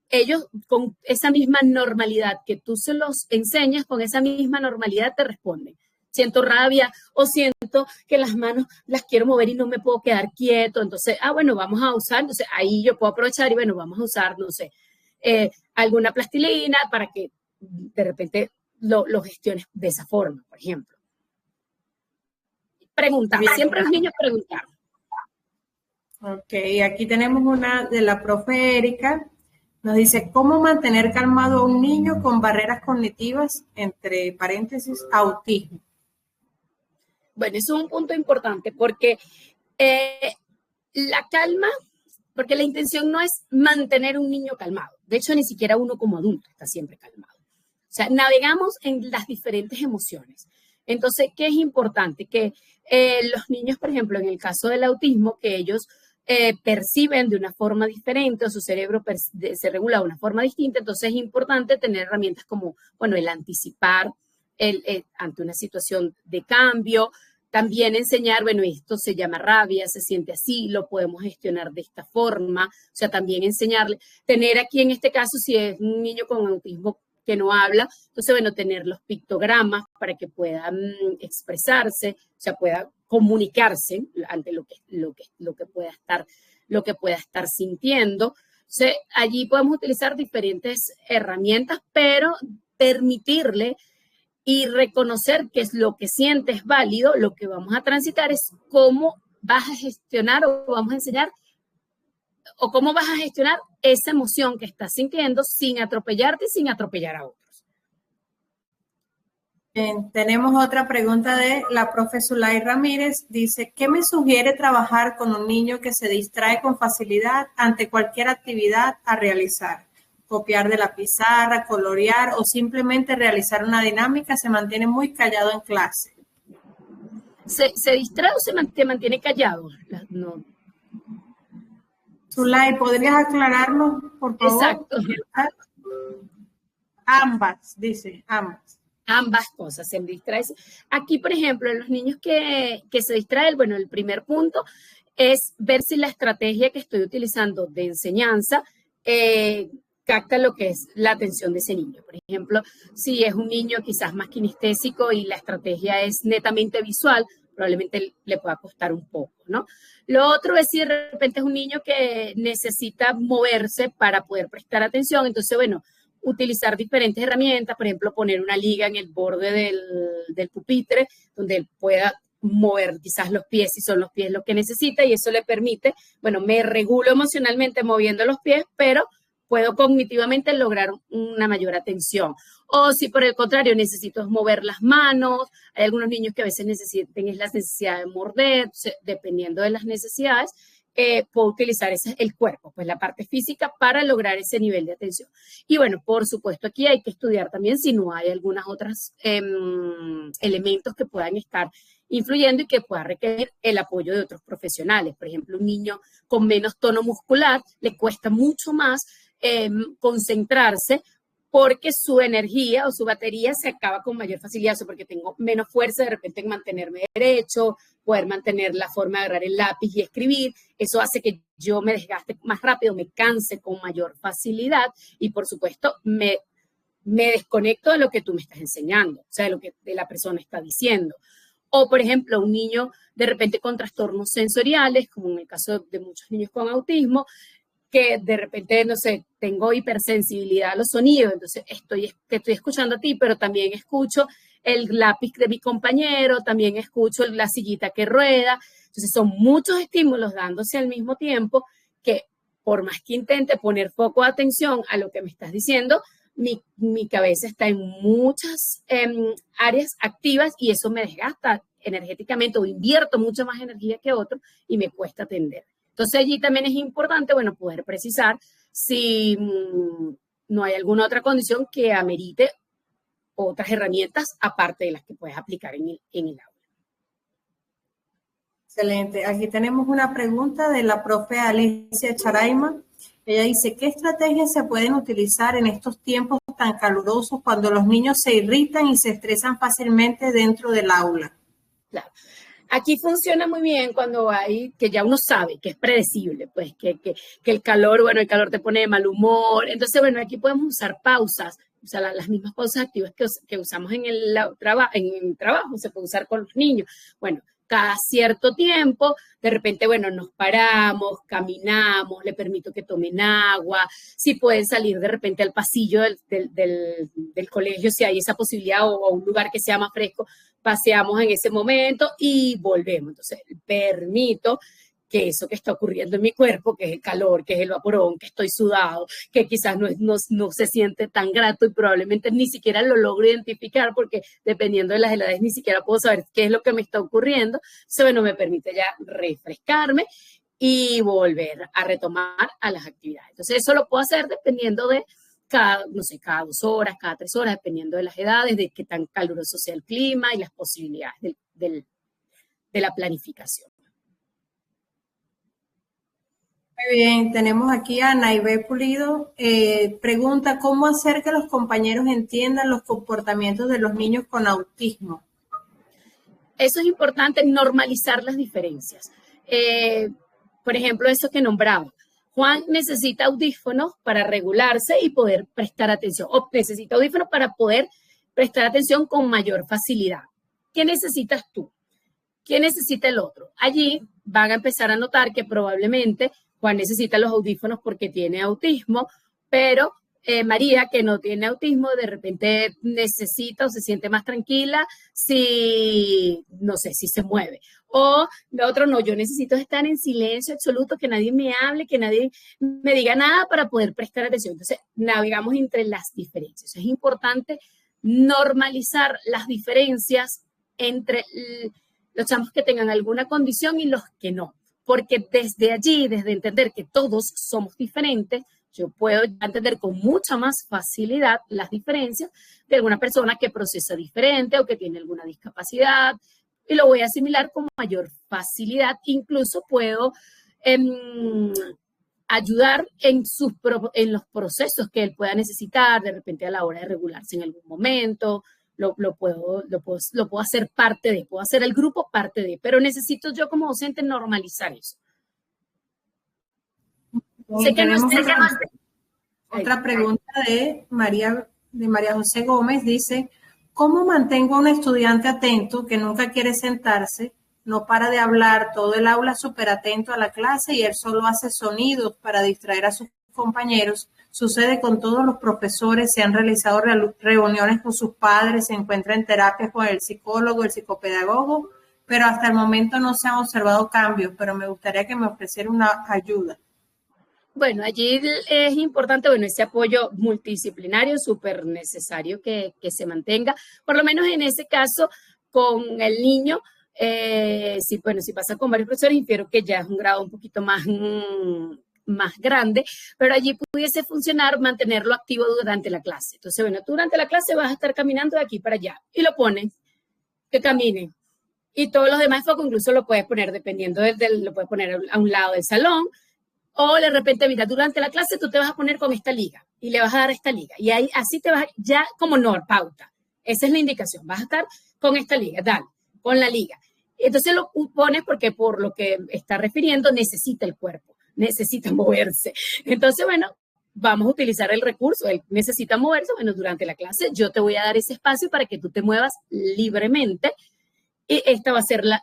B: ellos con esa misma normalidad que tú se los enseñas, con esa misma normalidad te responden. Siento rabia o siento que las manos las quiero mover y no me puedo quedar quieto. Entonces, bueno, vamos a usar, entonces ahí yo puedo aprovechar y bueno, vamos a usar, no sé, alguna plastilina para que de repente lo gestiones de esa forma, por ejemplo. Preguntar, siempre los niños preguntar.
A: Ok, aquí tenemos una de la profe Erika. Nos dice, ¿cómo mantener calmado a un niño con barreras cognitivas, entre paréntesis, autismo?
B: Bueno, eso es un punto importante porque la calma, porque la intención no es mantener un niño calmado. De hecho, ni siquiera uno como adulto está siempre calmado. O sea, navegamos en las diferentes emociones. Entonces, ¿qué es importante? Que los niños, por ejemplo, en el caso del autismo, que ellos perciben de una forma diferente o su cerebro se regula de una forma distinta, entonces es importante tener herramientas como, bueno, el anticipar ante una situación de cambio, también enseñar, bueno, esto se llama rabia, se siente así, lo podemos gestionar de esta forma, o sea, también enseñarle, tener aquí en este caso, si es un niño con autismo que no habla, entonces, bueno, tener los pictogramas para que puedan expresarse, o sea, pueda comunicarse ante lo que pueda estar sintiendo. Entonces, allí podemos utilizar diferentes herramientas, pero permitirle y reconocer que es lo que siente es válido, lo que vamos a transitar es cómo vas a gestionar o vamos a enseñar o cómo vas a gestionar esa emoción que estás sintiendo sin atropellarte y sin atropellar a otros.
A: Bien, tenemos otra pregunta de la profe Zulay Ramírez. Dice, ¿qué me sugiere trabajar con un niño que se distrae con facilidad ante cualquier actividad a realizar? Copiar de la pizarra, colorear o simplemente realizar una dinámica, se mantiene muy callado en clase.
B: ¿Se distrae o se mantiene callado? No.
A: Zulay, ¿podrías aclararnos, por favor?
B: Exacto.
A: Ambas, dice, ambas.
B: Ambas cosas, se distrae. Aquí, por ejemplo, en los niños que se distraen, bueno, el primer punto es ver si la estrategia que estoy utilizando de enseñanza capta lo que es la atención de ese niño. Por ejemplo, si es un niño quizás más kinestésico y la estrategia es netamente visual, probablemente le pueda costar un poco, ¿no? Lo otro es si de repente es un niño que necesita moverse para poder prestar atención, entonces, bueno, utilizar diferentes herramientas, por ejemplo, poner una liga en el borde del pupitre, donde él pueda mover quizás los pies, si son los pies lo que necesita, y eso le permite, bueno, me regulo emocionalmente moviendo los pies, pero puedo cognitivamente lograr una mayor atención. O si por el contrario necesito mover las manos, hay algunos niños que a veces necesiten es la necesidad de morder, dependiendo de las necesidades, puedo utilizar el cuerpo, pues la parte física para lograr ese nivel de atención. Y bueno, por supuesto aquí hay que estudiar también si no hay algunas otras elementos que puedan estar influyendo y que pueda requerir el apoyo de otros profesionales. Por ejemplo, un niño con menos tono muscular le cuesta mucho más concentrarse porque su energía o su batería se acaba con mayor facilidad, o sea, porque tengo menos fuerza de repente en mantenerme derecho, poder mantener la forma de agarrar el lápiz y escribir. Eso hace que yo me desgaste más rápido, me canse con mayor facilidad y, por supuesto, me desconecto de lo que tú me estás enseñando, o sea, de lo que la persona está diciendo. O, por ejemplo, un niño de repente con trastornos sensoriales, como en el caso de muchos niños con autismo, que de repente, no sé, tengo hipersensibilidad a los sonidos, entonces te estoy escuchando a ti, pero también escucho el lápiz de mi compañero, también escucho la sillita que rueda. Entonces son muchos estímulos dándose al mismo tiempo que por más que intente poner foco de atención a lo que me estás diciendo, mi cabeza está en muchas áreas activas y eso me desgasta energéticamente o invierto mucha más energía que otro y me cuesta atender. Entonces allí también es importante, bueno, poder precisar si no hay alguna otra condición que amerite otras herramientas aparte de las que puedes aplicar en el aula.
A: Excelente. Aquí tenemos una pregunta de la profe Alicia Charaima. Ella dice, ¿qué estrategias se pueden utilizar en estos tiempos tan calurosos cuando los niños se irritan y se estresan fácilmente dentro del aula?
B: Claro. Aquí funciona muy bien cuando hay, que ya uno sabe, que es predecible, pues que el calor, bueno, el calor te pone de mal humor. Entonces, bueno, aquí podemos usar pausas, o sea, las mismas pausas activas que usamos en el trabajo, se puede usar con los niños. Bueno, cada cierto tiempo, de repente, bueno, nos paramos, caminamos, le permito que tomen agua, si pueden salir de repente al pasillo del colegio, si hay esa posibilidad, o a un lugar que sea más fresco, paseamos en ese momento y volvemos. Entonces, permito que eso que está ocurriendo en mi cuerpo, que es el calor, que es el vaporón, que estoy sudado, que quizás no se siente tan grato y probablemente ni siquiera lo logro identificar porque dependiendo de las edades ni siquiera puedo saber qué es lo que me está ocurriendo. Eso, bueno, me permite ya refrescarme y volver a retomar a las actividades. Entonces, eso lo puedo hacer dependiendo de cada 2 horas, cada 3 horas, dependiendo de las edades, de qué tan caluroso sea el clima y las posibilidades de la planificación.
A: Muy bien, tenemos aquí a Naivé Pulido. Pregunta, ¿cómo hacer que los compañeros entiendan los comportamientos de los niños con autismo?
B: Eso es importante, normalizar las diferencias. Por ejemplo, eso que nombraba. Juan necesita audífonos para regularse y poder prestar atención, o necesita audífonos para poder prestar atención con mayor facilidad. ¿Qué necesitas tú? ¿Qué necesita el otro? Allí van a empezar a notar que probablemente Juan necesita los audífonos porque tiene autismo, pero María, que no tiene autismo, de repente necesita o se siente más tranquila si, no sé, si se mueve. O de otro, no, yo necesito estar en silencio absoluto, que nadie me hable, que nadie me diga nada para poder prestar atención. Entonces, navegamos entre las diferencias. Es importante normalizar las diferencias entre los chamos que tengan alguna condición y los que no. Porque desde allí, desde entender que todos somos diferentes, yo puedo entender con mucha más facilidad las diferencias de alguna persona que procesa diferente o que tiene alguna discapacidad y lo voy a asimilar con mayor facilidad. Incluso puedo ayudar en los procesos que él pueda necesitar, de repente a la hora de regularse en algún momento. Lo puedo hacer parte de, puedo hacer el grupo parte de, pero necesito yo como docente normalizar eso.
A: Sé que no sé qué más. Otra pregunta de María José Gómez dice, ¿cómo mantengo a un estudiante atento que nunca quiere sentarse, no para de hablar, todo el aula súper atento a la clase y él solo hace sonidos para distraer a sus compañeros? Sucede con todos los profesores, se han realizado reuniones con sus padres, se encuentra en terapias con el psicólogo, el psicopedagogo, pero hasta el momento no se han observado cambios, pero me gustaría que me ofreciera una ayuda.
B: Bueno, allí es importante, bueno, ese apoyo multidisciplinario súper necesario que se mantenga, por lo menos en ese caso con el niño, si, bueno, si pasa con varios profesores, infiero que ya es un grado un poquito más, más grande, pero allí pudiese funcionar mantenerlo activo durante la clase. Entonces, bueno, tú durante la clase vas a estar caminando de aquí para allá y lo pones, que camine. Y todos los demás focos incluso lo puedes poner, dependiendo lo puedes poner a un lado del salón, o de repente, mira, durante la clase tú te vas a poner con esta liga y le vas a dar esta liga. Y ahí así te vas, ya como pauta. Esa es la indicación. Vas a estar con esta liga, dale, con la liga. Entonces lo pones porque por lo que está refiriendo necesita el cuerpo, necesita moverse. Entonces, bueno, vamos a utilizar el recurso, él necesita moverse. Bueno, durante la clase yo te voy a dar ese espacio para que tú te muevas libremente y esta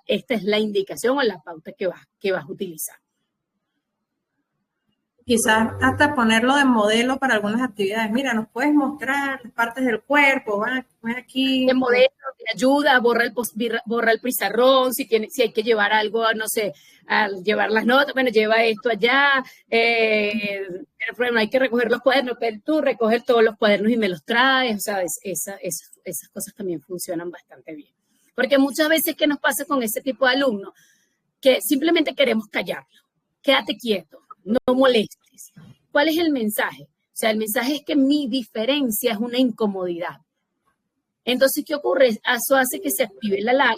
B: es la indicación o la pauta que vas a utilizar.
A: Quizás hasta ponerlo de modelo para algunas actividades. Mira, nos puedes mostrar partes del cuerpo, va aquí.
B: De modelo, de ayuda, borra el pizarrón, si hay que llevar algo, no sé, llevar las notas, bueno, lleva esto allá, pero hay que recoger los cuadernos, pero tú recoges todos los cuadernos y me los traes, o sea, esas cosas también funcionan bastante bien. Porque muchas veces, ¿qué nos pasa con ese tipo de alumnos? Que simplemente queremos callarlo, quédate quieto, no molestes. ¿Cuál es el mensaje? O sea, el mensaje es que mi diferencia es una incomodidad. Entonces, ¿qué ocurre? Eso hace que se active la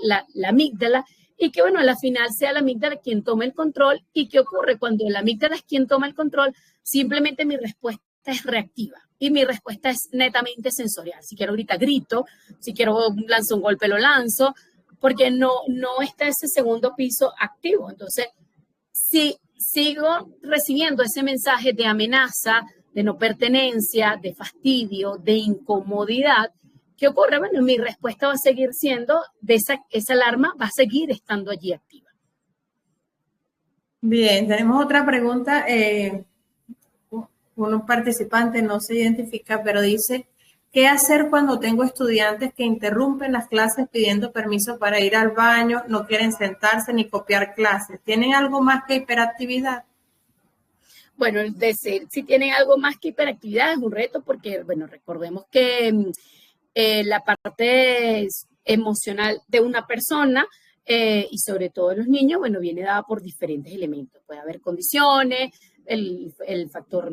B: amígdala y que, bueno, a la final sea la amígdala quien tome el control. ¿Y qué ocurre? Cuando la amígdala es quien toma el control, simplemente mi respuesta es reactiva y mi respuesta es netamente sensorial. Si quiero gritar, grito. Si quiero lanzar un golpe, lo lanzo, porque no está ese segundo piso activo. Entonces, si sigo recibiendo ese mensaje de amenaza, de no pertenencia, de fastidio, de incomodidad, ¿qué ocurre? Bueno, mi respuesta va a seguir siendo, esa alarma va a seguir estando allí activa.
A: Bien, tenemos otra pregunta. Un participante no se identifica, pero dice, ¿qué hacer cuando tengo estudiantes que interrumpen las clases pidiendo permiso para ir al baño, no quieren sentarse ni copiar clases? ¿Tienen algo más que hiperactividad?
B: Bueno, si tienen algo más que hiperactividad es un reto porque, bueno, recordemos que la parte emocional de una persona y sobre todo en los niños, bueno, viene dada por diferentes elementos. Puede haber condiciones, el factor,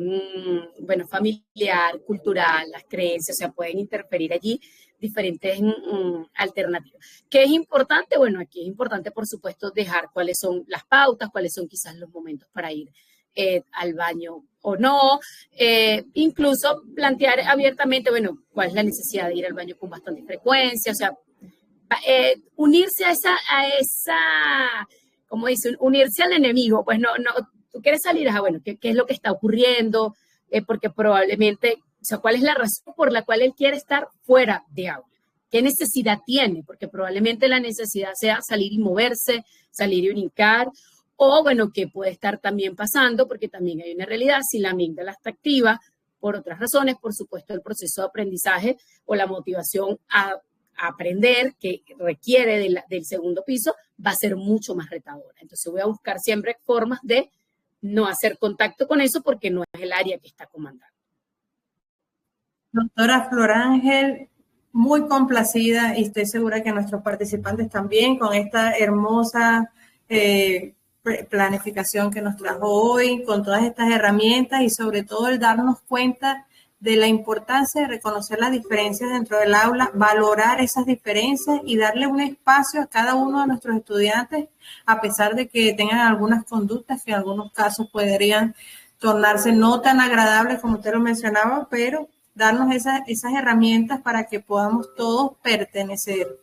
B: bueno, familiar, cultural, las creencias, o sea, pueden interferir allí diferentes alternativas. ¿Qué es importante? Bueno, aquí es importante, por supuesto, dejar cuáles son las pautas, cuáles son quizás los momentos para ir al baño o no, incluso plantear abiertamente, bueno, cuál es la necesidad de ir al baño con bastante frecuencia, o sea, unirse a esa, como dicen, unirse al enemigo, pues no, tú quieres salir, bueno, ¿qué es lo que está ocurriendo? Porque probablemente, o sea, ¿cuál es la razón por la cual él quiere estar fuera de aula? ¿Qué necesidad tiene? Porque probablemente la necesidad sea salir y moverse, salir y brincar, o bueno, que puede estar también pasando, porque también hay una realidad, si la amígdala está activa, por otras razones, por supuesto, el proceso de aprendizaje o la motivación a aprender que requiere del segundo piso va a ser mucho más retadora. Entonces voy a buscar siempre formas de no hacer contacto con eso porque no es el área que está comandando.
A: Doctora Flor Ángel, muy complacida y estoy segura que nuestros participantes también con esta hermosa planificación que nos trajo hoy, con todas estas herramientas y sobre todo el darnos cuenta de la importancia de reconocer las diferencias dentro del aula, valorar esas diferencias y darle un espacio a cada uno de nuestros estudiantes, a pesar de que tengan algunas conductas que en algunos casos podrían tornarse no tan agradables como usted lo mencionaba, pero darnos esas herramientas para que podamos todos pertenecer.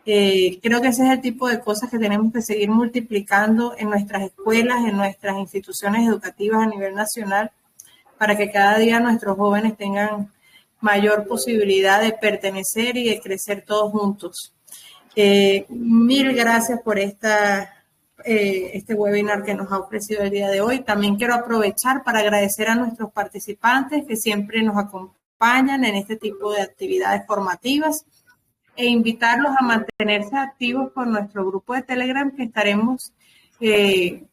A: Creo que ese es el tipo de cosas que tenemos que seguir multiplicando en nuestras escuelas, en nuestras instituciones educativas a nivel nacional, para que cada día nuestros jóvenes tengan mayor posibilidad de pertenecer y de crecer todos juntos. Mil gracias por este webinar que nos ha ofrecido el día de hoy. También quiero aprovechar para agradecer a nuestros participantes que siempre nos acompañan en este tipo de actividades formativas e invitarlos a mantenerse activos con nuestro grupo de Telegram que estaremos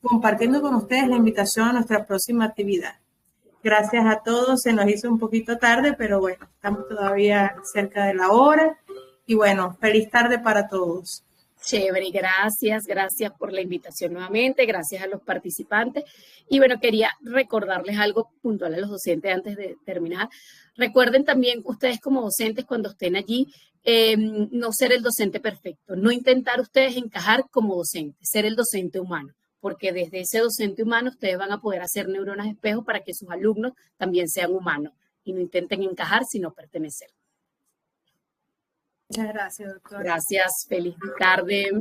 A: compartiendo con ustedes la invitación a nuestra próxima actividad. Gracias a todos, se nos hizo un poquito tarde, pero bueno, estamos todavía cerca de la hora. Y bueno, feliz tarde para todos.
B: Chévere, gracias por la invitación nuevamente, gracias a los participantes. Y bueno, quería recordarles algo puntual a los docentes antes de terminar. Recuerden también ustedes como docentes cuando estén allí, no ser el docente perfecto, no intentar ustedes encajar como docente, ser el docente humano, porque desde ese docente humano ustedes van a poder hacer neuronas espejo para que sus alumnos también sean humanos y no intenten encajar, sino pertenecer.
A: Muchas gracias, doctora.
B: Gracias, feliz tarde.